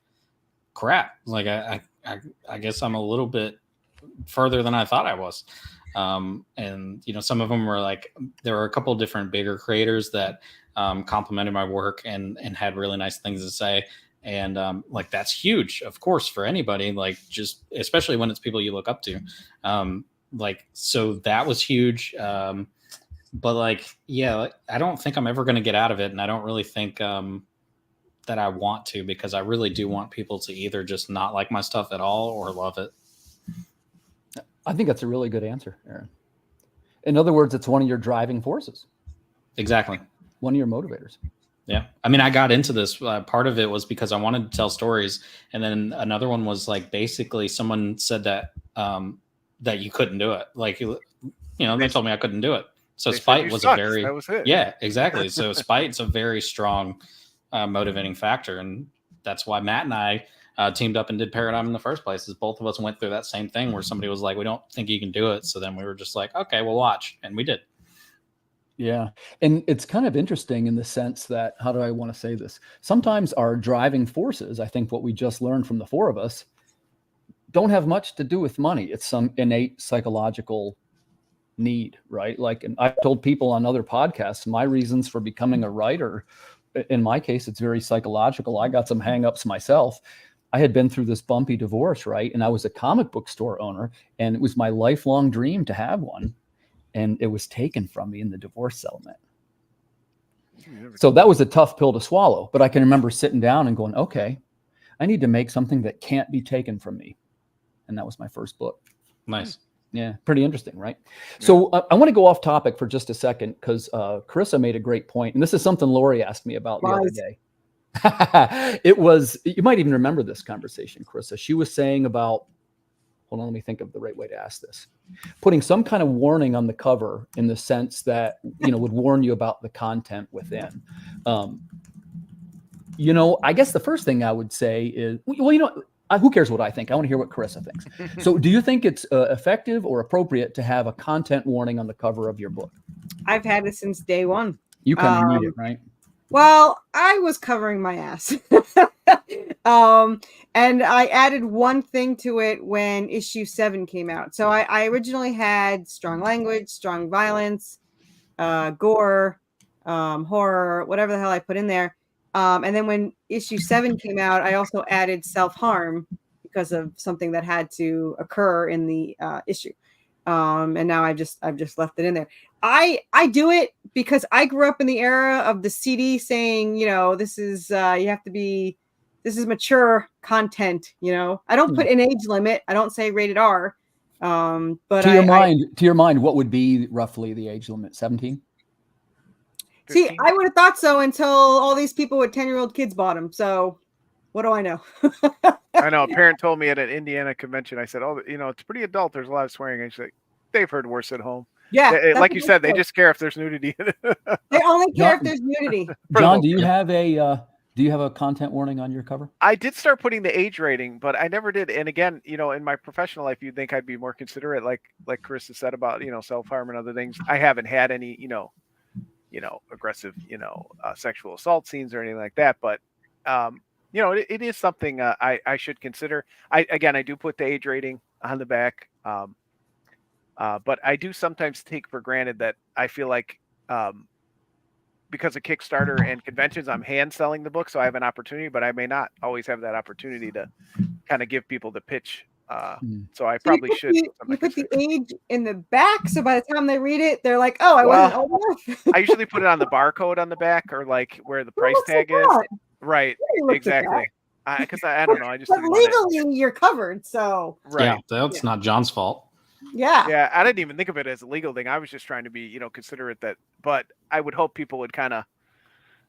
crap, like I guess I'm a little bit further than I thought I was. And some of them were like, there were a couple of different bigger creators that complimented my work and had really nice things to say. And like, that's huge, of course, for anybody, like just, especially when it's people you look up to. So that was huge. But like, yeah, I don't think I'm ever going to get out of it. And I don't really think that I want to, because I really do want people to either just not like my stuff at all or love it. I think that's a really good answer, Aaron. In other words, it's one of your driving forces. Exactly. One of your motivators. Yeah. I mean, I got into this. Part of it was because I wanted to tell stories. And then another one was like, basically someone said that, that you couldn't do it. Like, they told me I couldn't do it. So spite was sucked. a very, that was it. Yeah, exactly. So spite's a very strong motivating factor. And that's why Matt and I teamed up and did Paradigm in the first place, is both of us went through that same thing where somebody was like, we don't think you can do it. So then we were just like, okay, we'll watch. And we did. Yeah. And it's kind of interesting in the sense that, how do I want to say this? Sometimes our driving forces, I think what we just learned from the four of us, don't have much to do with money. It's some innate psychological need, right? Like, and I've told people on other podcasts, my reasons for becoming a writer, in my case, it's very psychological. I got some hangups myself. I had been through this bumpy divorce, right? And I was a comic book store owner, and it was my lifelong dream to have one. And it was taken from me in the divorce settlement. So that was a tough pill to swallow. But I can remember sitting down and going, okay, I need to make something that can't be taken from me. And that was my first book. Nice. Yeah, pretty interesting, right? Yeah. So I want to go off topic for just a second, because Carissa made a great point. And this is something Lori asked me about the other day. It was, you might even remember this conversation, Carissa. She was saying about, hold on, let me think of the right way to ask this. Putting some kind of warning on the cover, in the sense that, would warn you about the content within. I guess the first thing I would say is, who cares what I think? I want to hear what Carissa thinks. So do you think it's effective or appropriate to have a content warning on the cover of your book? I've had it since day one. You kind of need it, right? Well, I was covering my ass. And I added one thing to it when issue 7 came out. So I originally had strong language, strong violence, gore, horror, whatever the hell I put in there. And then when issue 7 came out, I also added self-harm because of something that had to occur in the issue. And now I've just left it in there. I do it because I grew up in the era of the CD saying, this is this is mature content. I don't put an age limit. I don't say rated R. But to your mind, what would be roughly the age limit? 17? See, I would have thought so until all these people with 10-year-old kids bought them. So what do I know? I know a parent told me at an Indiana convention, I said, oh, it's pretty adult. There's a lot of swearing. And she's like, they've heard worse at home. Yeah. Like you said, they just care if there's nudity. They only care if there's nudity. John, do you have a content warning on your cover? I did start putting the age rating, but I never did. And again, in my professional life, you'd think I'd be more considerate, like Carissa said about, self-harm and other things. I haven't had any, aggressive, sexual assault scenes or anything like that. But, it is something I should consider. I do put the age rating on the back. But I do sometimes take for granted that I feel like, because of Kickstarter and conventions, I'm hand selling the book. So I have an opportunity, but I may not always have that opportunity to kind of give people the pitch So I So probably should. You put the age in the back, so by the time they read it, they're like, "Oh, I wasn't old enough." I usually put it on the barcode on the back, or like where the price tag is. Right. Exactly. Because I don't know. I just but legally you're covered. So right. Yeah, that's not John's fault. Yeah. Yeah, I didn't even think of it as a legal thing. I was just trying to be, considerate that. But I would hope people would kind of,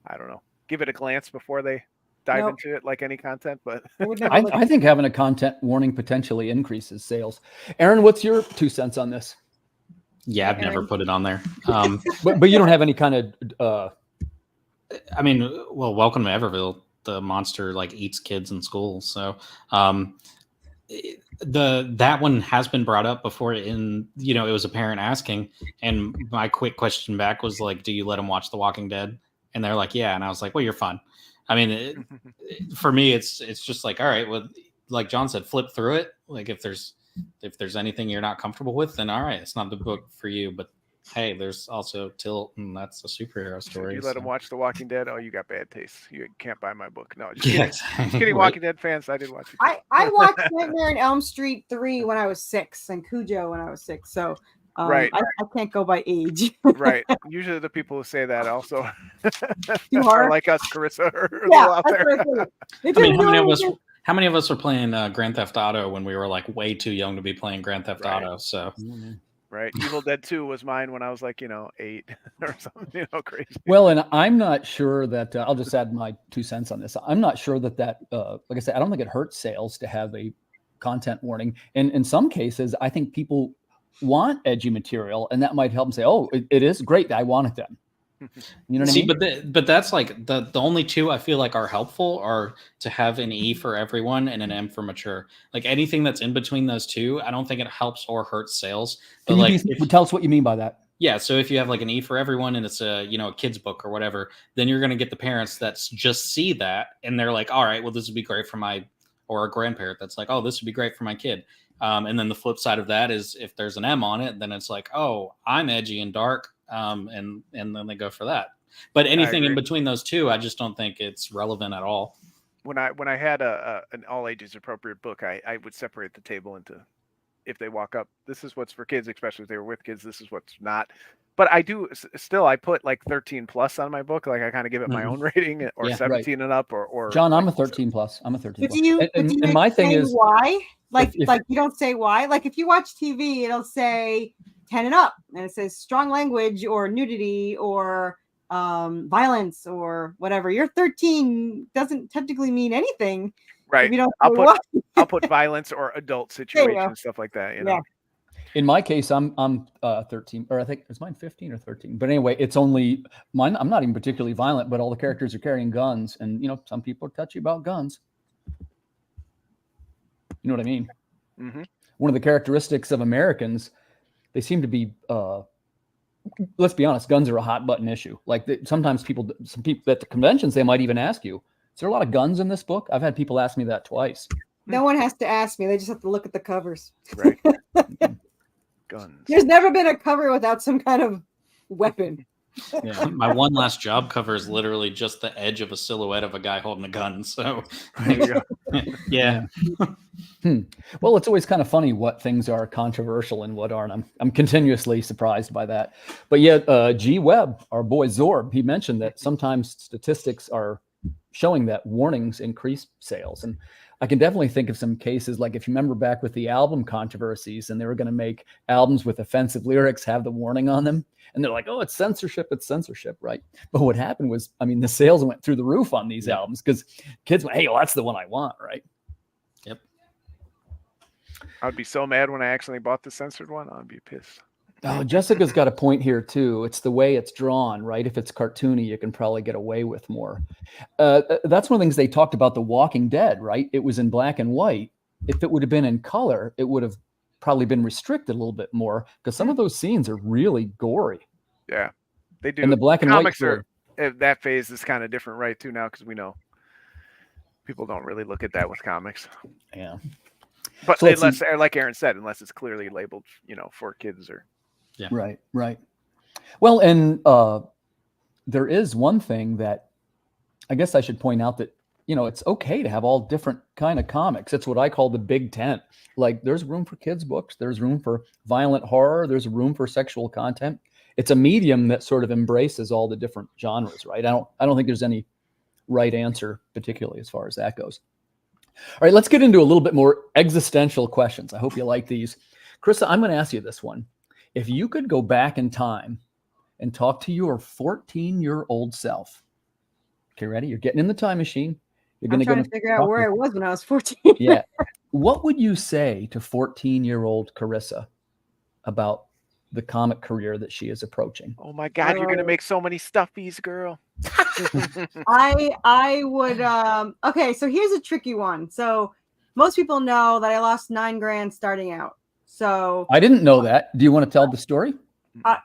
I don't know, give it a glance before they dive into it, like any content. But I think having a content warning potentially increases sales. Aaron, what's your 2 cents on this? Yeah, I've never put it on there. But you don't have any kind of. I mean, well, welcome to Everville. The monster like eats kids in school, so that one has been brought up before. It was a parent asking, and my quick question back was like, "Do you let them watch The Walking Dead?" And they're like, "Yeah," and I was like, "Well, you're fun." I mean, for me, it's just like, all right, well, like John said, flip through it. Like if there's anything you're not comfortable with, then all right, it's not the book for you. But hey, there's also Tilt, and that's a superhero story. You let them watch The Walking Dead. Oh, you got bad taste. You can't buy my book. No, just kidding. Just kidding. Right. Walking Dead fans, I did watch it. I watched Nightmare on Elm Street 3 when I was 6, and Cujo when I was 6. So right, I can't go by age. Right. Usually the people who say that also are like us, Carissa. Yeah, I mean, how many of us were playing Grand Theft Auto when we were like way too young to be playing Grand Theft Auto? So. Right. Evil Dead 2 was mine when I was like, 8 or something, crazy. Well, and I'm not sure that I'll just add my 2 cents on this. I'm not sure that like I said, I don't think it hurts sales to have a content warning. And in some cases, I think people want edgy material, and that might help them say, "Oh, it is great. I want it then." You know what I mean? But that's like the only two I feel like are helpful are to have an E for everyone and an M for mature. Like anything that's in between those two, I don't think it helps or hurts sales. But tell us what you mean by that. Yeah, so if you have like an E for everyone and it's a kid's book or whatever, then you're going to get the parents that just see that and they're like, all right, well, this would be great for or a grandparent that's like, oh, this would be great for my kid. And then the flip side of that is if there's an M on it, then it's like, oh, I'm edgy and dark. And then they go for that. But anything in between those two, I just don't think it's relevant at all. When I had an all ages appropriate book, I would separate the table into, if they walk up, this is what's for kids, especially if they were with kids, this is what's not. But I put like 13 plus on my book. Like I kind of give it my own rating, or 17 and up, or John, I'm a 13 plus. I'm a 13 plus. And my thing is why? Like you don't say why. Like if you watch TV, it'll say 10 and up, and it says strong language or nudity or violence or whatever. Your 13 doesn't technically mean anything. Right. I'll put violence or adult situation, stuff like that. Yeah. In my case, I'm 13, or I think is mine 15 or 13. But anyway, it's only mine. I'm not even particularly violent, but all the characters are carrying guns, and some people are touchy about guns. You know what I mean? Mm-hmm. One of the characteristics of Americans, they seem to be. Let's be honest, guns are a hot button issue. Like sometimes some people at the conventions, they might even ask you, "Is there a lot of guns in this book?" I've had people ask me that twice. No one has to ask me; they just have to look at the covers. Right. Guns. There's never been a cover without some kind of weapon. Yeah, my one last job cover is literally just the edge of a silhouette of a guy holding a gun. So, yeah. Well, it's always kind of funny what things are controversial and what aren't. I'm continuously surprised by that. But yet, G. Webb, our boy Zorb, he mentioned that sometimes statistics are showing that warnings increase sales. And I can definitely think of some cases, like if you remember back with the album controversies, and they were going to make albums with offensive lyrics have the warning on them. And they're like, oh, it's censorship, right? But what happened was, the sales went through the roof on these albums because kids went, hey, well, that's the one I want, right? Yep. I'd be so mad when I accidentally bought the censored one. I'd be pissed. Oh, Jessica's got a point here too. It's the way it's drawn, right? If it's cartoony, you can probably get away with more. That's one of the things they talked about The Walking Dead, right? It was in black and white. If it would have been in color, it would have probably been restricted a little bit more because some of those scenes are really gory. Yeah, they do. And the black and comics white that phase is kind of different, right? Too now because we know people don't really look at that with comics. Yeah, but so unless, like Aaron said, unless it's clearly labeled, for kids or. Yeah. Right. Well, and there is one thing that I guess I should point out that, it's okay to have all different kind of comics. It's what I call the big tent. Like there's room for kids books, there's room for violent horror, there's room for sexual content. It's a medium that sort of embraces all the different genres, right? I don't think there's any right answer, particularly as far as that goes. All right, let's get into a little bit more existential questions. I hope you like these. Carissa, I'm going to ask you this one. If you could go back in time and talk to your 14-year-old self, okay, ready? You're getting in the time machine. You're I'm trying to figure out where I was when I was 14. Yeah. What would you say to 14-year-old Carissa about the comic career that she is approaching? Oh my God, you're gonna make so many stuffies, girl. I would okay, so here's a tricky one. So most people know that I lost $9,000 starting out. So I didn't know that. Do you want to tell the story?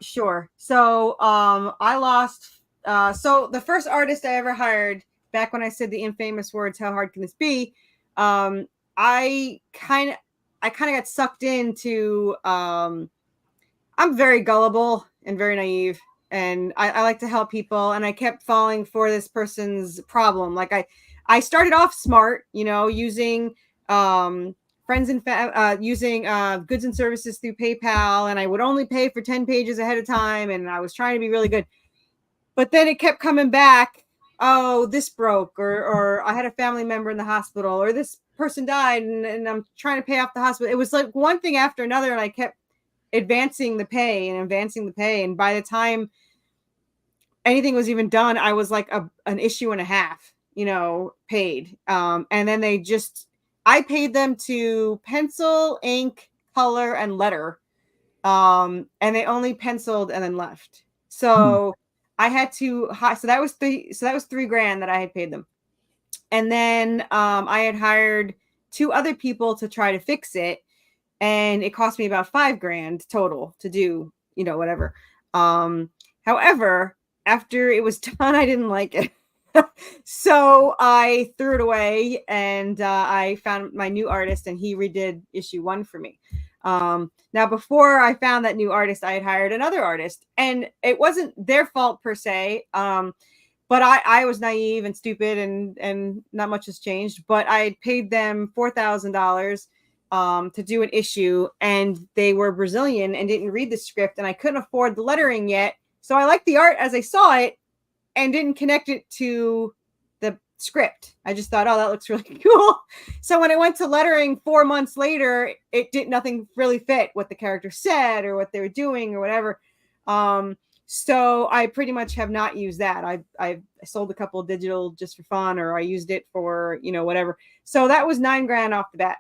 Sure. So I lost so the first artist I ever hired, back when I said the infamous words, how hard can this be? I kind of got sucked into I'm very gullible and very naive, and I like to help people, and I kept falling for this person's problem. Like I started off smart, using friends and using goods and services through PayPal, and I would only pay for 10 pages ahead of time, and I was trying to be really good. But then it kept coming back. Oh, this broke, or I had a family member in the hospital, or this person died, and I'm trying to pay off the hospital. It was like one thing after another, and I kept advancing the pay. And by the time anything was even done, I was like an issue and a half, paid. And then I paid them to pencil, ink, color, and letter. And they only penciled and then left. So I had to, so that was $3,000 that I had paid them. And then I had hired 2 other people to try to fix it. And it cost me about $5,000 total to do, whatever. However, after it was done, I didn't like it. So I threw it away, and I found my new artist, and he redid issue 1 for me. Now, before I found that new artist, I had hired another artist, and it wasn't their fault per se. But I was naive and stupid, and not much has changed. But I had paid them $4,000 to do an issue, and they were Brazilian and didn't read the script, and I couldn't afford the lettering yet. So I liked the art as I saw it and didn't connect it to the script. I just thought, oh, that looks really cool. So when I went to lettering 4 months later, nothing really fit what the character said or what they were doing or whatever. So I pretty much have not used that. I sold a couple of digital just for fun, or I used it for, whatever. So that was $9,000 off the bat.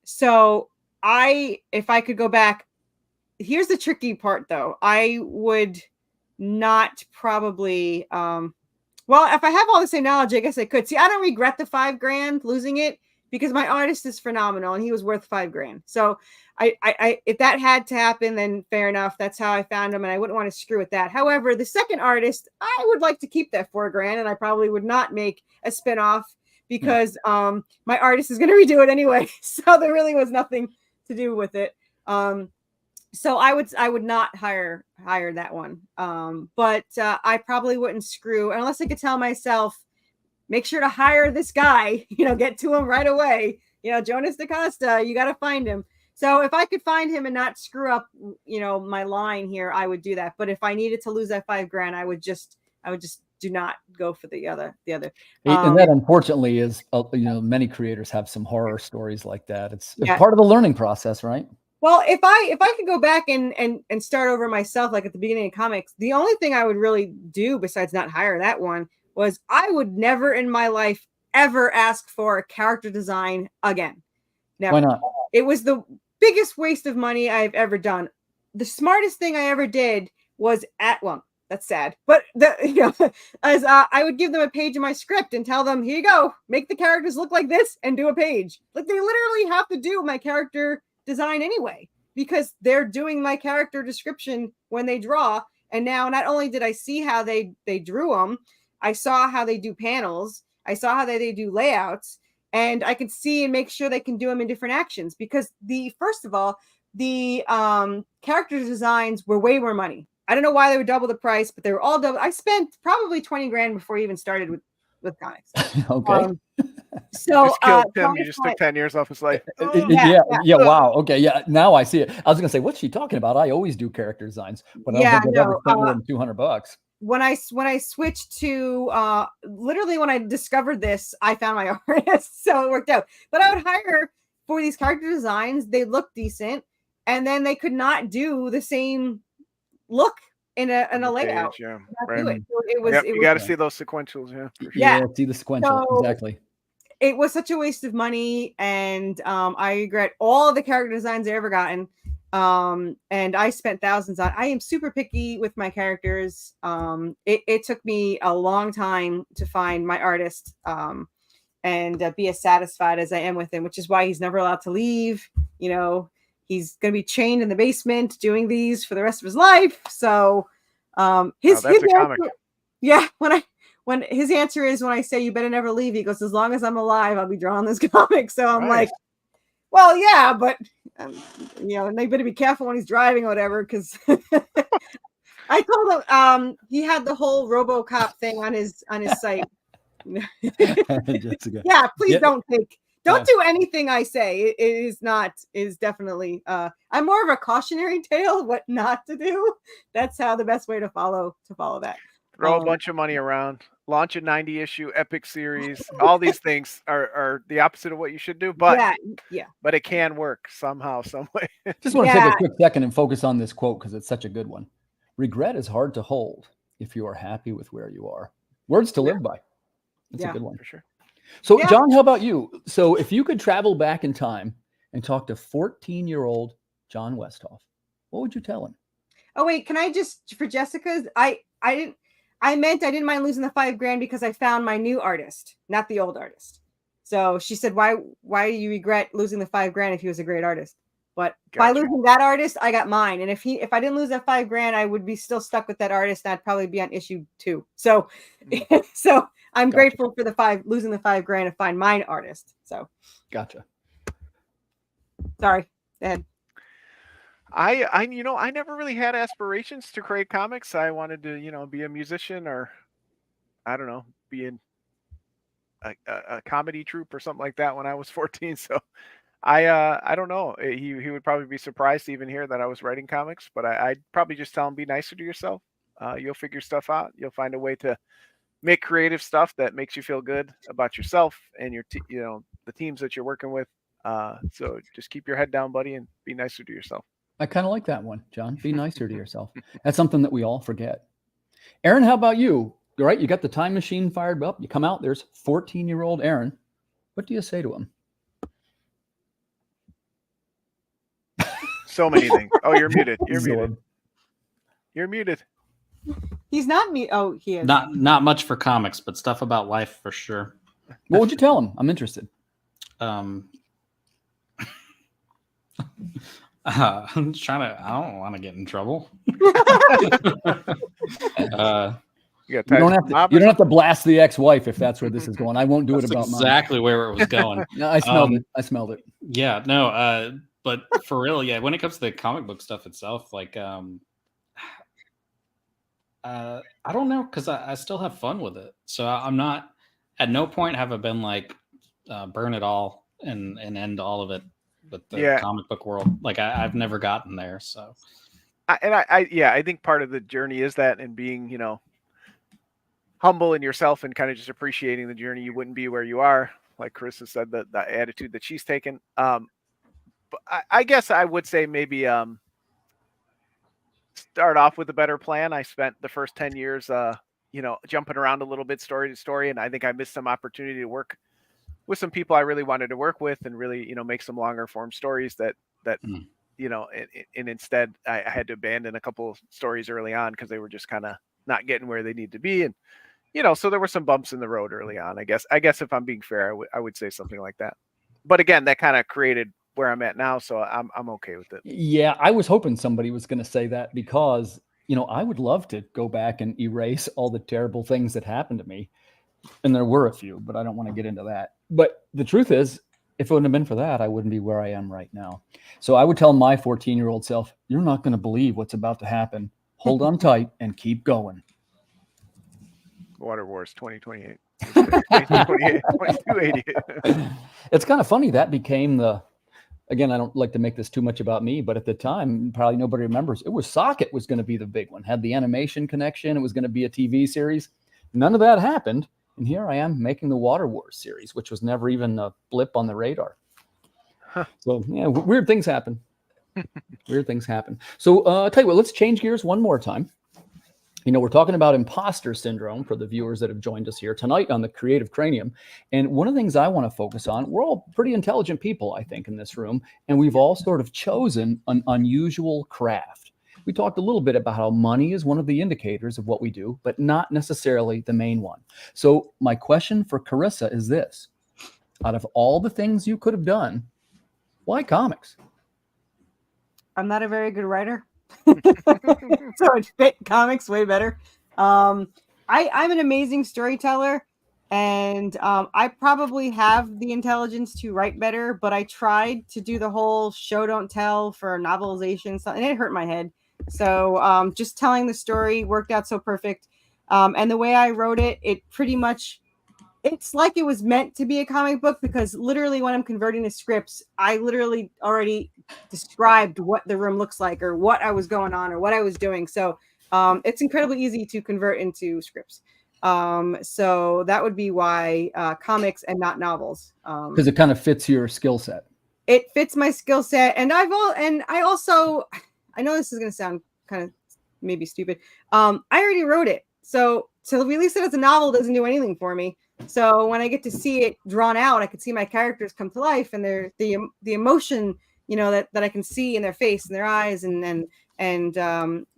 So if I could go back, here's the tricky part though. I would not probably, well, if I have all the same knowledge, I guess I could. See, I don't regret the $5,000 losing it, because my artist is phenomenal and he was worth $5,000. So I if that had to happen, then fair enough. That's how I found him, and I wouldn't want to screw with that. However, the second artist, I would like to keep that $4,000, and I probably would not make a spinoff, because my artist is going to redo it anyway. So there really was nothing to do with it. So I would not hire that one. But I probably wouldn't screw, unless I could tell myself, make sure to hire this guy, get to him right away. Jonas DaCosta, you got to find him. So if I could find him and not screw up, my line here, I would do that. But if I needed to lose that $5,000, I would just do not go for the other. And that unfortunately is, many creators have some horror stories like that. It's part of the learning process, right? Well, if I could go back and start over myself, like at the beginning of comics, the only thing I would really do besides not hire that one was I would never in my life ever ask for a character design again. Never. Why not? It was the biggest waste of money I've ever done. The smartest thing I ever did was that's sad, but I would give them a page of my script and tell them, here you go, make the characters look like this and do a page. Like, they literally have to do my character design anyway, because they're doing my character description when they draw. And now not only did I see how they drew them, I saw how they do panels, I saw how they do layouts, and I can see and make sure they can do them in different actions, because first of all, the character designs were way more money. I don't know why they were double the price, but they were all double. I spent probably $20,000 before I even started with comics. Okay. So Just killed Tim. comics You just took 10 years off his life. Yeah. Wow. Okay. Yeah. Now I see it. I was gonna say, what's she talking about? I always do character designs, but I don't think I've ever spent more than $200. When I switched to literally when I discovered this, I found my artist, so it worked out. But I would hire for these character designs. They look decent, and then they could not do the same look in a layout. Yeah, right. It was. You got to see those sequentials. Yeah. For sure. Yeah. See the sequential. So, exactly. It was such a waste of money, and I regret all of the character designs I ever gotten. And I spent thousands on. I am super picky with my characters. It took me a long time to find my artist, and be as satisfied as I am with him, which is why he's never allowed to leave. You know, he's going to be chained in the basement doing these for the rest of his life. So, his comic. Yeah, when his answer is when I say you better never leave, he goes, as long as I'm alive, I'll be drawing this comic. So I'm like, well, yeah, but and they better be careful when he's driving or whatever, because I told him he had the whole RoboCop thing on his site. Yeah, please don't do anything I say. It is definitely I'm more of a cautionary tale what not to do. That's how the best way to follow that. Throw a bunch of money around, launch a 90-issue epic series. All these things are the opposite of what you should do, but but it can work somehow, some way. Just want to take a quick second and focus on this quote because it's such a good one. Regret is hard to hold if you are happy with where you are. Words to live by. That's a good one. For sure. So, John, how about you? So if you could travel back in time and talk to 14-year-old John Westhoff, what would you tell him? Oh, wait, can I just, for Jessica's, I didn't mind losing the $5,000 because I found my new artist, not the old artist. So she said, why do you regret losing the $5,000 if he was a great artist? But by losing that artist, I got mine. And if I didn't lose that $5,000, I would be still stuck with that artist. And I'd probably be on issue 2. So, so I'm grateful for losing the $5,000 to find mine artist. So, gotcha. Sorry, go ahead. I never really had aspirations to create comics. I wanted to, be a musician, or I don't know, be in a comedy troupe or something like that when I was 14. So I don't know. He would probably be surprised to even hear that I was writing comics, but I'd probably just tell him, be nicer to yourself. You'll figure stuff out. You'll find a way to make creative stuff that makes you feel good about yourself and the teams that you're working with. So just keep your head down, buddy, and be nicer to yourself. I kind of like that one, John. Be nicer to yourself. That's something that we all forget. Aaron, how about you? All right, you got the time machine fired up. You come out, there's 14-year-old Aaron. What do you say to him? So many things. Oh, you're muted. You're muted. You're muted. He's not me. Oh, he is. Not much for comics, but stuff about life for sure. What would you tell him? I'm interested. I'm trying to. I don't want to get in trouble. You don't have to blast the ex-wife if that's where this is going. I won't do it about exactly where it was going. No, I smelled it. I smelled it. Yeah, no. But for real, yeah. When it comes to the comic book stuff itself, like, I don't know, because I still have fun with it. So I'm not. At no point have I been like, burn it all and end all of it. With the comic book world, like I've never gotten there. So, I think part of the journey is that, and being, humble in yourself and kind of just appreciating the journey. You wouldn't be where you are, like Carissa said, the attitude that she's taken. But I guess I would say maybe start off with a better plan. I spent the first 10 years, jumping around a little bit, story to story, and I think I missed some opportunity to work with some people I really wanted to work with and really, make some longer form stories that and instead I had to abandon a couple of stories early on because they were just kind of not getting where they need to be. And, so there were some bumps in the road early on, I guess if I'm being fair, I would say something like that. But again, that kind of created where I'm at now. So I'm okay with it. Yeah. I was hoping somebody was going to say that because, I would love to go back and erase all the terrible things that happened to me. And there were a few, but I don't want to get into that. But the truth is, if it wouldn't have been for that, I wouldn't be where I am right now. So I would tell my 14-year-old self, you're not going to believe what's about to happen. Hold on tight and keep going. Water Wars 2028. 2280. It's kind of funny that became the. Again, I don't like to make this too much about me, but at the time, probably nobody remembers. It was Socket was going to be the big one. Had the animation connection. It was going to be a TV series. None of that happened, and here I am making the Water Wars series, which was never even a blip on the radar. Huh. So yeah, weird things happen. Weird things happen. So I'll tell you what. Let's change gears one more time. You know, we're talking about imposter syndrome for the viewers that have joined us here tonight on the Creative Cranium. And one of the things I want to focus on, we're all pretty intelligent people, I think, in this room, and we've all sort of chosen an unusual craft. We talked a little bit about how money is one of the indicators of what we do, but not necessarily the main one. So my question for Carissa is this. Out of all the things you could have done, why comics? I'm not a very good writer. So it fit comics way better. I'm an amazing storyteller, and I probably have the intelligence to write better, but I tried to do the whole show don't tell for novelization and it hurt my head. So just telling the story worked out so perfect. And the way I wrote it, it pretty much, it's like it was meant to be a comic book, because literally when I'm converting the scripts, I literally already described what the room looks like or what I was going on or what I was doing. So it's incredibly easy to convert into scripts. So that would be why comics and not novels. Because it kind of fits your skill set. It fits my skill set. And I know this is going to sound kind of maybe stupid. I already wrote it. So to release it as a novel doesn't do anything for me. So when I get to see it drawn out, I can see my characters come to life, and the emotion, you know, that I can see in their face and their eyes, and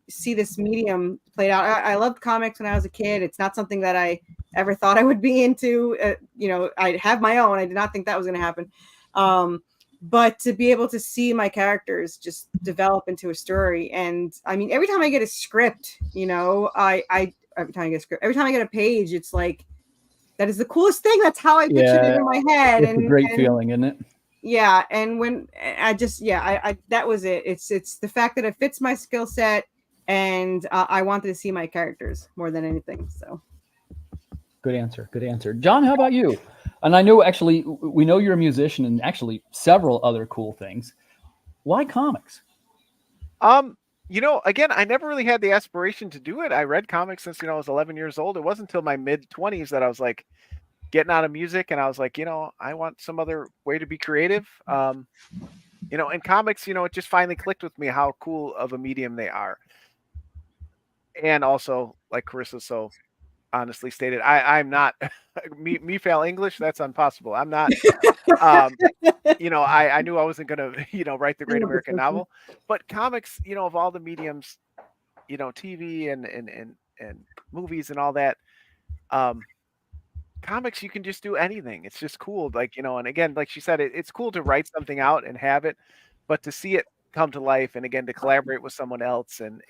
see this medium played out. I loved comics when I was a kid. It's not something that I ever thought I would be into. You know, I have my own. I did not think that was going to happen. But to be able to see my characters just develop into a story, and I mean, every time I get a script, you know, every time I get a page, it's like, that is the coolest thing. That's how I pictured it in my head. It's a great feeling, isn't it? Yeah. And when I that was it. It's the fact that it fits my skill set, and I wanted to see my characters more than anything. So. Good answer. Good answer. John, how about you? And I know actually, we know you're a musician and actually several other cool things. Why comics? You know, again, I never really had the aspiration to do it. I read comics since, I was 11 years old. It wasn't until my mid-20s that I was like getting out of music, and I was like, I want some other way to be creative. And comics, it just finally clicked with me how cool of a medium they are. And also, like Carissa so honestly stated, I'm not me fail English. That's impossible. I'm not. I knew I wasn't gonna, write the great American novel, but comics, of all the mediums, TV and movies and all that, comics, you can just do anything. It's just cool. Like, and again, like she said, it's cool to write something out and have it, but to see it come to life, and again, to collaborate with someone else, and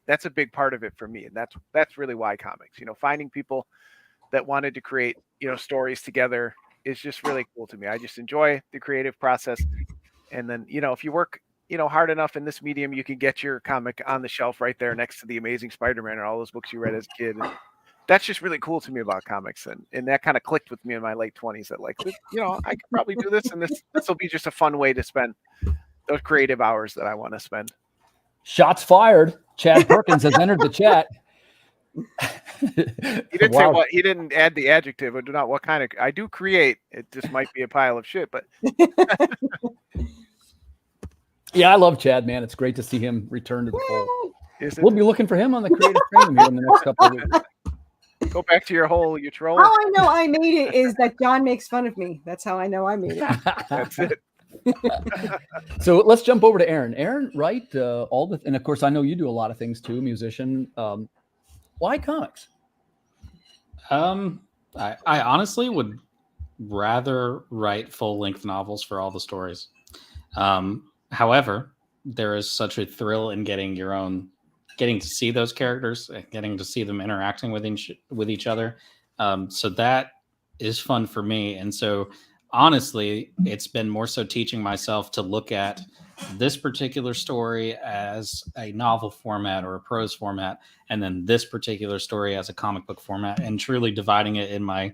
that's a big part of it for me. And that's really why comics, finding people that wanted to create, stories together is just really cool to me. I just enjoy the creative process. And then, if you work, hard enough in this medium, you can get your comic on the shelf right there next to the Amazing Spider-Man and all those books you read as a kid. And that's just really cool to me about comics. And that kind of clicked with me in my late 20s, that like, I could probably do this, and this will be just a fun way to spend those creative hours that I want to spend. Shots fired. Chad Perkins has entered the chat. He didn't say what, he didn't add the adjective, or do not what kind of, I do create. It just might be a pile of shit, but yeah, I love Chad, man. It's great to see him return to the fold. We'll be looking for him on the Creative Cranium here in the next couple of weeks. Go back to your troll. How I know I made it is that John makes fun of me. That's how I know I made it. That's it. So let's jump over to Aaron. Aaron, right? And of course, I know you do a lot of things too, musician. Why comics? I honestly would rather write full-length novels for all the stories. However, there is such a thrill in getting to see those characters, getting to see them interacting with each other. So that is fun for me. And so honestly, it's been more so teaching myself to look at this particular story as a novel format or a prose format, and then this particular story as a comic book format, and truly dividing it in my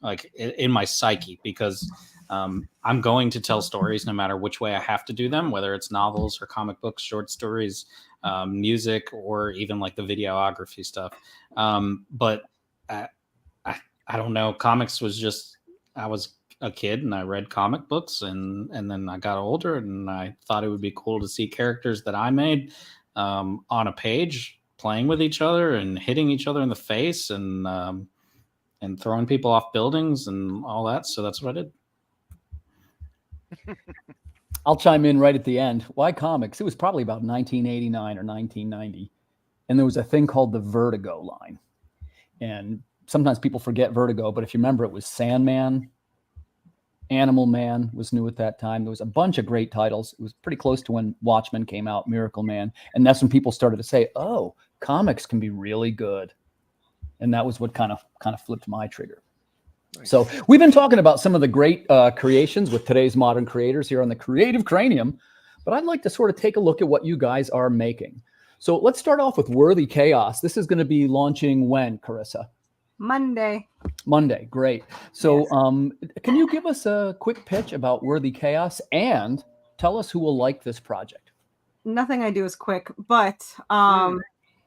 like in my psyche, because I'm going to tell stories no matter which way I have to do them, whether it's novels or comic books, short stories, music, or even like the videography stuff. But I don't know. Comics was just, I was a kid and I read comic books, and then I got older and I thought it would be cool to see characters that I made on a page playing with each other and hitting each other in the face and throwing people off buildings and all that. So that's what I did. I'll chime in right at the end. Why comics? It was probably about 1989 or 1990. And there was a thing called the Vertigo line. And sometimes people forget Vertigo, but if you remember, it was Sandman, Animal Man was new at that time. There was a bunch of great titles. It was pretty close to when Watchmen came out, Miracle Man. And that's when people started to say, oh, comics can be really good. And that was what kind of flipped my trigger. Nice. So we've been talking about some of the great creations with today's modern creators here on the Creative Cranium, but I'd like to sort of take a look at what you guys are making. So let's start off with Worthy Chaos. This is going to be launching when, Carissa? Monday. Great. So can you give us a quick pitch about Worthy Chaos and tell us who will like this project? Nothing I do is quick, but I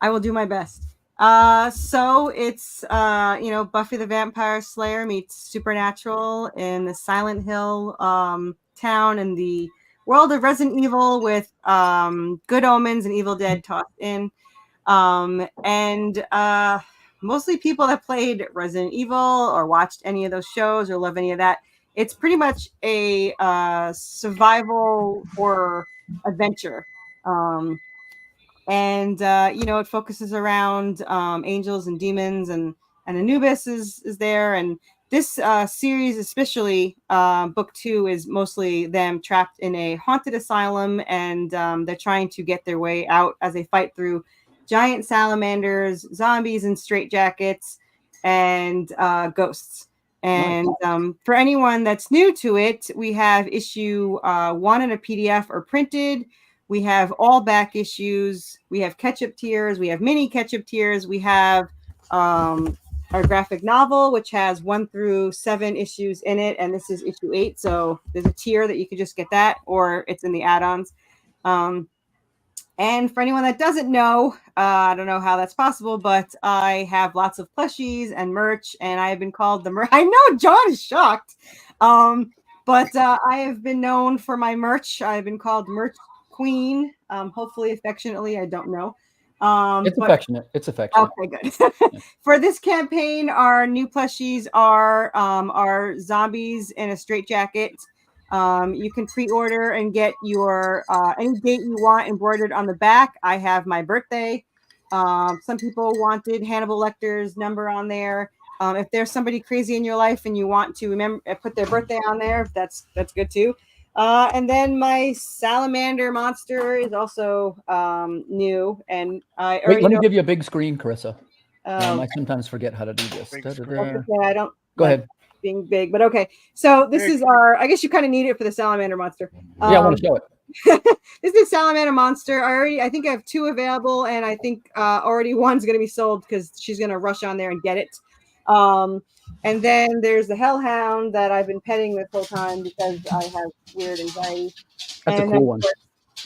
will do my best. So it's Buffy the Vampire Slayer meets Supernatural in the Silent Hill town in the world of Resident Evil with Good Omens and Evil Dead tossed in. And mostly people that played Resident Evil or watched any of those shows or love any of that. It's pretty much a survival horror adventure. It focuses around angels and demons, and Anubis is there. And this series, especially book 2, is mostly them trapped in a haunted asylum, and they're trying to get their way out as they fight through giant salamanders, zombies in straitjackets, and ghosts. And for anyone that's new to it, we have issue 1 in a PDF or printed. We have all back issues. We have catch-up tiers. We have mini catch-up tiers. We have our graphic novel, which has 1 through 7 issues in it. And this is issue 8. So there's a tier that you could just get that, or it's in the add-ons. And for anyone that doesn't know, I don't know how that's possible, but I have lots of plushies and merch, and I have been called the I know John is shocked. But I have been known for my merch. I've been called Merch Queen, hopefully affectionately. I don't know. Affectionate. It's affectionate. Okay, good. For this campaign, our new plushies are zombies in a straitjacket. You can pre-order and get your any date you want embroidered on the back. I have my birthday. Some people wanted Hannibal Lecter's number on there. If there's somebody crazy in your life and you want to remember, put their birthday on there, that's good too. And then my salamander monster is also new. And let me give you a big screen, Carissa. I sometimes forget how to do this. Okay, I don't. Go ahead. Being big, but okay. So this is our. I guess you kind of need it for the salamander monster. Yeah, I want to show it. This is salamander monster. I think I have 2 available, and I think already one's going to be sold because she's going to rush on there and get it. And then there's the hellhound that I've been petting this whole time because I have weird anxiety. That's a cool one.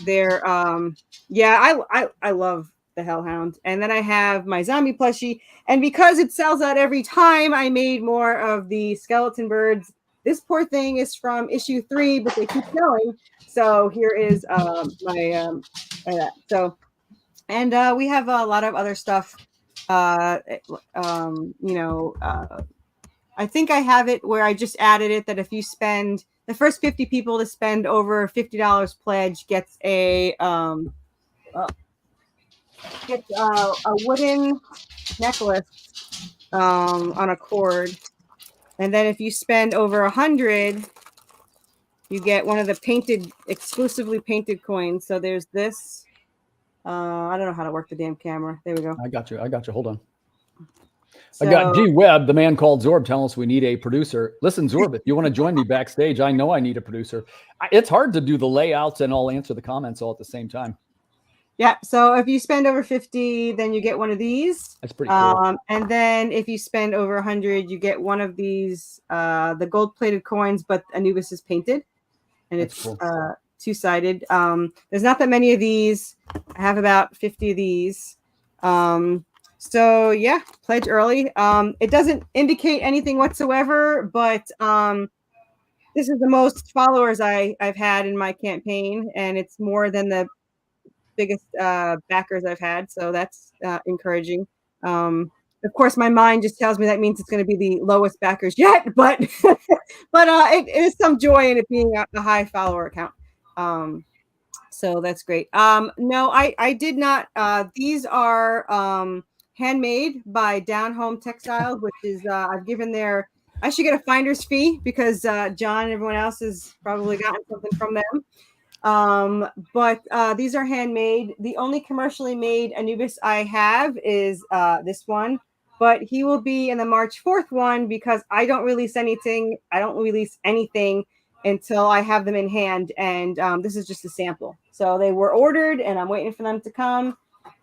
They're I love the hellhound. And then I have my zombie plushie, and because it sells out every time, I made more of the skeleton birds. This poor thing is from issue 3, but they keep selling. So here is my so, and we have a lot of other stuff. I think I have it where I just added it that if you spend the first 50 people to spend over $50 pledge gets a wooden necklace on a cord, and then if you spend over 100, you get one of the exclusively painted coins. So there's this. I don't know how to work the damn camera. There we go. I got you. Hold on. So, I got G Webb, the man called Zorb, telling us we need a producer. Listen, Zorb, if you want to join me backstage, I know I need a producer. It's hard to do the layouts and I'll answer the comments all at the same time. Yeah. So if you spend over 50, then you get one of these. That's pretty cool. And then if you spend over 100, you get one of these, the gold-plated coins, but Anubis is painted, and That's it's cool. two-sided. There's not that many of these. I have about 50 of these. So yeah, pledge early. It doesn't indicate anything whatsoever, but this is the most followers I've had in my campaign, and it's more than the biggest backers I've had, so that's encouraging. Of course, my mind just tells me that means it's going to be the lowest backers yet, but but it is some joy in it being a high follower account. So that's great. No, I did not. These are handmade by Down Home Textiles, which is I've given their. I should get a finder's fee because John and everyone else has probably gotten something from them. But these are handmade. The only commercially made Anubis I have is this one, but he will be in the March 4th one because I don't release anything. I don't release anything until I have them in hand. And this is just a sample. So they were ordered and I'm waiting for them to come.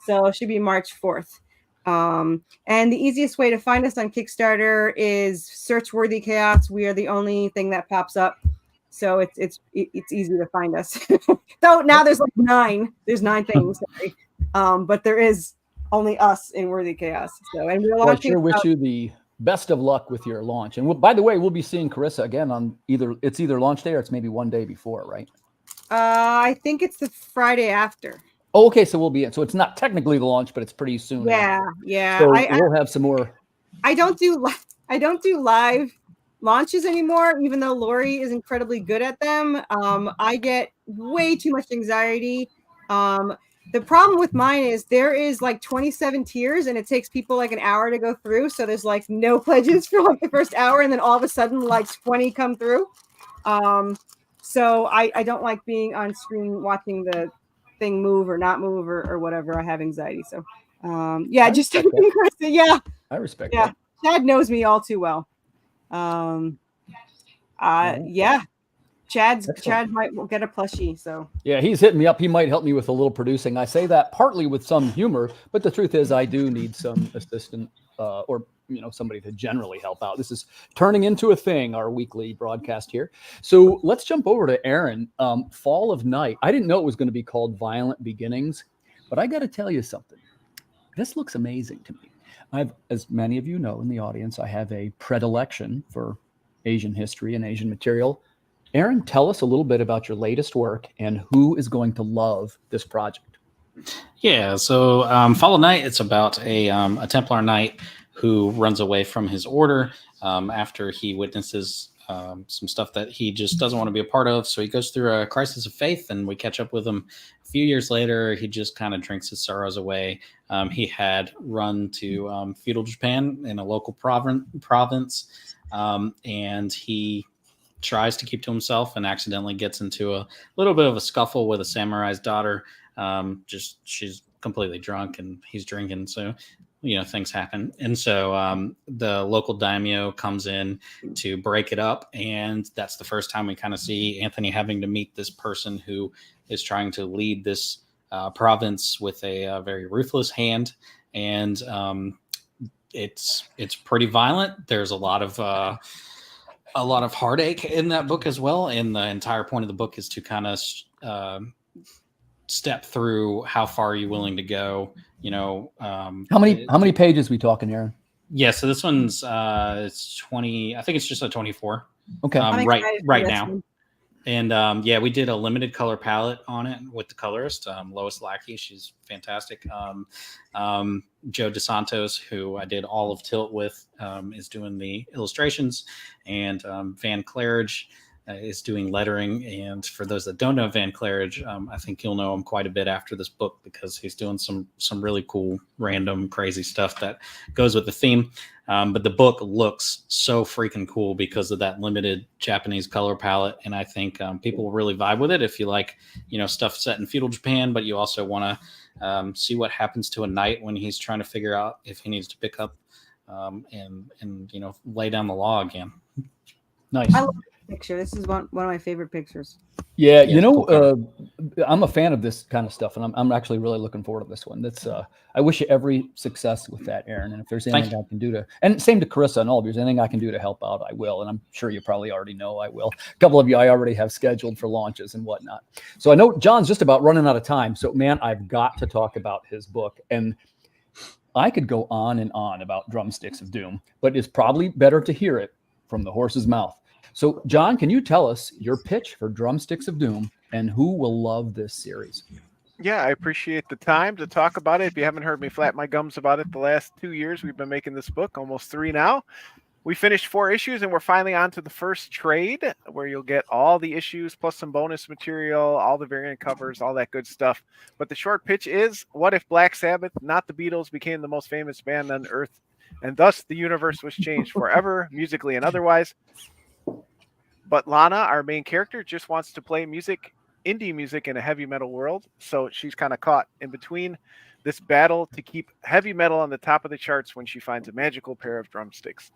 So it should be March 4th. And the easiest way to find us on Kickstarter is search Worthy Chaos. We are the only thing that pops up. So it's easy to find us. Though now there's like 9. There's 9 things. Sorry. But there is only us in Worthy Chaos. So and we're Well, I launching. sure wish you the best of luck with your launch. And by the way, we'll be seeing Carissa again on either launch day or it's maybe one day before, right? I think it's the Friday after. Oh, okay. So we'll be in. So it's not technically the launch, but it's pretty soon. Yeah, after. yeah. So we'll have some more. I don't do live launches anymore, even though Lori is incredibly good at them. I get way too much anxiety. The problem with mine is there is like 27 tiers and it takes people like an hour to go through. So there's like no pledges for like the first hour and then all of a sudden like 20 come through. So I don't like being on screen watching the thing move or not move or whatever. I have anxiety. So yeah, just yeah. I respect that. Chad knows me all too well. Yeah. Chad might get a plushie. So yeah, he's hitting me up. He might help me with a little producing. I say that partly with some humor, but the truth is I do need some assistant or somebody to generally help out. This is turning into a thing, our weekly broadcast here. So let's jump over to Aaron. Fall of Night. I didn't know it was going to be called Violent Beginnings, but I got to tell you something. This looks amazing to me. As many of you know in the audience, I have a predilection for Asian history and Asian material. Aaron, tell us a little bit about your latest work and who is going to love this project. Yeah, so Fall of Night, it's about a Templar knight who runs away from his order after he witnesses some stuff that he just doesn't want to be a part of. So he goes through a crisis of faith, and we catch up with him a few years later. He just kind of drinks his sorrows away. He had run to feudal Japan in a local province, and he tries to keep to himself and accidentally gets into a little bit of a scuffle with a samurai's daughter. She's completely drunk and he's drinking. So, things happen. And so the local daimyo comes in to break it up. And that's the first time we kind of see Anthony having to meet this person who is trying to lead this province with a very ruthless hand. And it's pretty violent. There's a lot of heartache in that book as well. And the entire point of the book is to kind of step through how far are you willing to go. How many pages we talking, Aaron? Yeah, so this one's it's 20. I think it's just a 24. Okay, right now. And we did a limited color palette on it with the colorist Lois Lackey. She's fantastic. Joe DeSantos, who I did all of Tilt with, is doing the illustrations, and Van Claridge is doing lettering. And for those that don't know Van Claridge, I think you'll know him quite a bit after this book because he's doing some really cool, random, crazy stuff that goes with the theme. But the book looks so freaking cool because of that limited Japanese color palette. And I think people will really vibe with it if you like, stuff set in feudal Japan, but you also want to see what happens to a knight when he's trying to figure out if he needs to pick up and lay down the law again. Nice. I love this picture. This is one of my favorite pictures. Yeah, Yeah, cool I'm a fan of this kind of stuff, and I'm actually really looking forward to this one. That's I wish you every success with that, Aaron. And if there's anything I can do to, and same to Carissa and all of you, anything I can do to help out, I will. And I'm sure you probably already know I will. A couple of you I already have scheduled for launches and whatnot. So I know John's just about running out of time. So man, I've got to talk about his book, and I could go on and on about Drumsticks of Doom, but it's probably better to hear it from the horse's mouth. So, John, can you tell us your pitch for Drumsticks of Doom and who will love this series? Yeah, I appreciate the time to talk about it. If you haven't heard me flap my gums about it the last 2 years, we've been making this book, almost 3 now. We finished 4 issues, and we're finally on to the first trade, where you'll get all the issues plus some bonus material, all the variant covers, all that good stuff. But the short pitch is, what if Black Sabbath, not the Beatles, became the most famous band on Earth, and thus the universe was changed forever, musically and otherwise? But Lana, our main character, just wants to play music, indie music in a heavy metal world. So she's kind of caught in between this battle to keep heavy metal on the top of the charts when she finds a magical pair of drumsticks.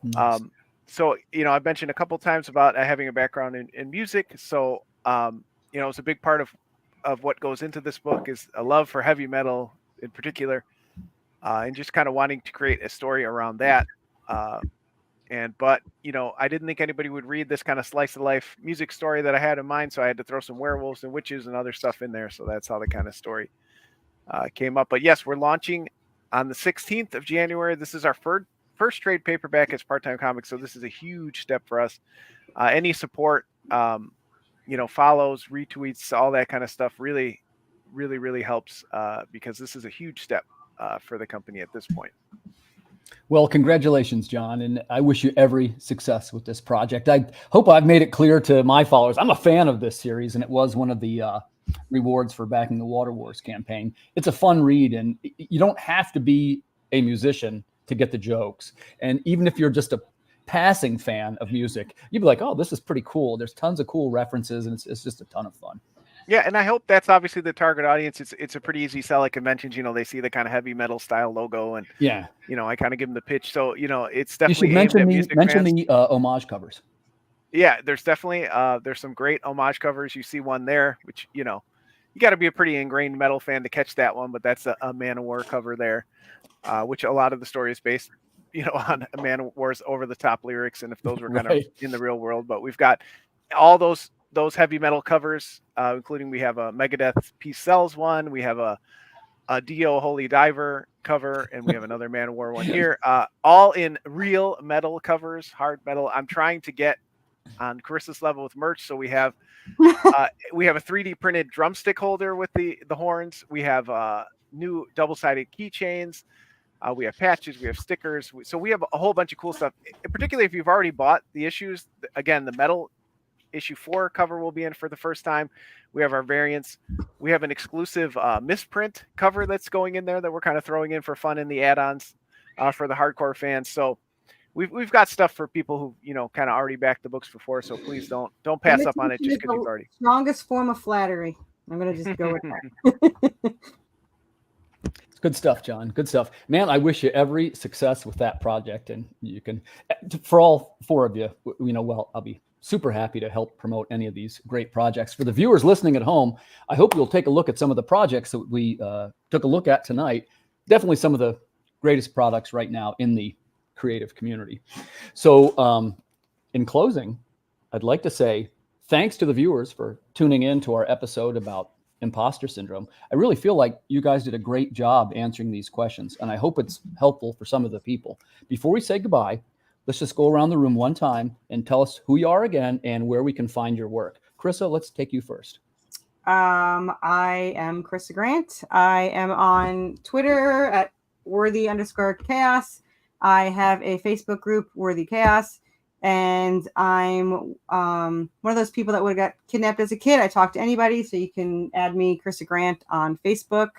Nice. So, I've mentioned a couple times about having a background in music. So, it's a big part of what goes into this book is a love for heavy metal in particular, and just kind of wanting to create a story around that. But I didn't think anybody would read this kind of slice of life music story that I had in mind. So I had to throw some werewolves and witches and other stuff in there. So that's how the kind of story came up. But yes, we're launching on the 16th of January. This is our first trade paperback as Part-Time Comics. So this is a huge step for us. Any support, follows, retweets, all that kind of stuff really, really, really helps because this is a huge step for the company at this point. Well, congratulations, John, and I wish you every success with this project. I hope I've made it clear to my followers. I'm a fan of this series, and it was one of the rewards for backing the Water Wars campaign. It's a fun read, and you don't have to be a musician to get the jokes. And even if you're just a passing fan of music, you'd be like, oh, this is pretty cool. There's tons of cool references, and it's just a ton of fun. Yeah, and I hope that's obviously the target audience. It's a pretty easy sell at conventions. They see the kind of heavy metal style logo, and yeah, I kind of give them the pitch. So it's definitely you should mention the homage covers. Yeah, there's definitely there's some great homage covers. You see one there, which you got to be a pretty ingrained metal fan to catch that one. But that's a Man of War cover there, which a lot of the story is based, on a Man of War's over the top lyrics, and if those were kind of in the real world. But we've got all those heavy metal covers, including we have a Megadeth Peace Sells one, we have a Dio Holy Diver cover, and we have another Man of War one here, all in real metal covers, hard metal. I'm trying to get on Carissa's level with merch, so we have a 3D printed drumstick holder with the horns. We have new double-sided keychains. We have patches, we have stickers. So we have a whole bunch of cool stuff, particularly if you've already bought the issues. Again, the metal issue 4 cover will be in for the first time. We have our variants. We have an exclusive misprint cover that's going in there that we're kind of throwing in for fun in the add-ons for the hardcore fans. So we've got stuff for people who kind of already backed the books before. So please don't pass up on it just because you've already. Strongest form of flattery. I'm gonna just go with that. Good stuff, John. Good stuff, man. I wish you every success with that project, and you can, for all 4 of you, I'll be super happy to help promote any of these great projects. For the viewers listening at home, I hope you'll take a look at some of the projects that we took a look at tonight. Definitely some of the greatest products right now in the creative community. So in closing, I'd like to say thanks to the viewers for tuning in to our episode about imposter syndrome. I really feel like you guys did a great job answering these questions, and I hope it's helpful for some of the people. Before we say goodbye, let's just go around the room one time and tell us who you are again and where we can find your work. Carissa, let's take you first. I am Carissa Grant. I am on Twitter at worthy_chaos. I have a Facebook group, Worthy Chaos, and I'm one of those people that would have got kidnapped as a kid. I talk to anybody, so you can add me, Carissa Grant, on Facebook.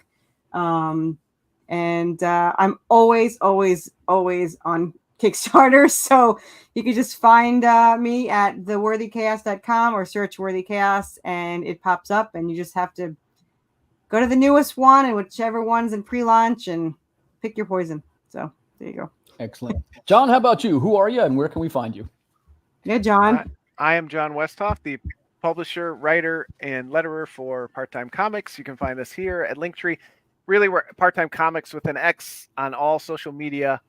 And I'm always on Kickstarter, so you can just find me at theworthychaos.com or search Worthy Chaos, and it pops up, and you just have to go to the newest one and whichever one's in pre-launch and pick your poison. So there you go. Excellent. John, how about you? Who are you and where can we find you? Yeah, John. I am John Westhoff, the publisher, writer, and letterer for Part-Time Comics. You can find us here at Linktree. Really, we're Part-Time Comics with an X on all social media.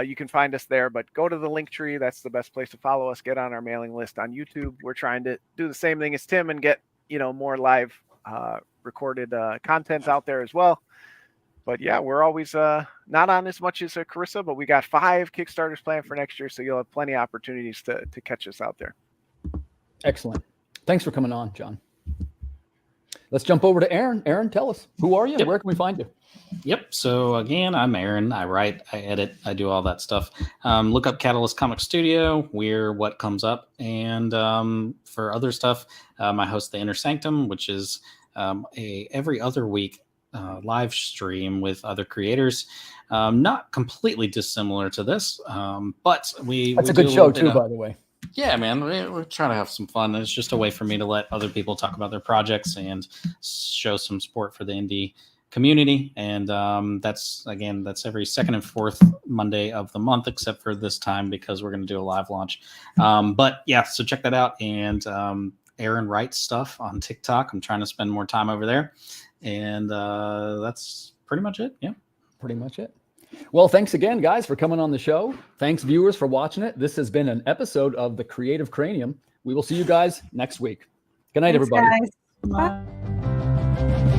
You can find us there, but go to the Linktree. That's the best place to follow us. Get on our mailing list on YouTube. We're trying to do the same thing as Tim and get more live recorded content out there as well. But yeah, we're always not on as much as Carissa, but we got 5 Kickstarters planned for next year, so you'll have plenty of opportunities to catch us out there. Excellent. Thanks for coming on, John. Let's jump over to Aaron. Aaron, tell us, who are you? Yep. Where can we find you? Yep. So again, I'm Aaron. I write, I edit, I do all that stuff. Look up Catalyst Comic Studio. We're what comes up. And for other stuff, I host the Inner Sanctum, which is a every other week live stream with other creators. Not completely dissimilar to this, but That's a good show too, by the way. Yeah, man, we're trying to have some fun. It's just a way for me to let other people talk about their projects and show some support for the indie community. And that's every second and fourth Monday of the month, except for this time because we're going to do a live launch. But yeah, so check that out. And Aaron writes stuff on TikTok. I'm trying to spend more time over there. And that's pretty much it. Yeah. Pretty much it. Well, thanks again, guys, for coming on the show. Thanks, viewers, for watching it. This has been an episode of the Creative Cranium. We will see you guys next week. Good night, Thanks, everybody. guys. Bye.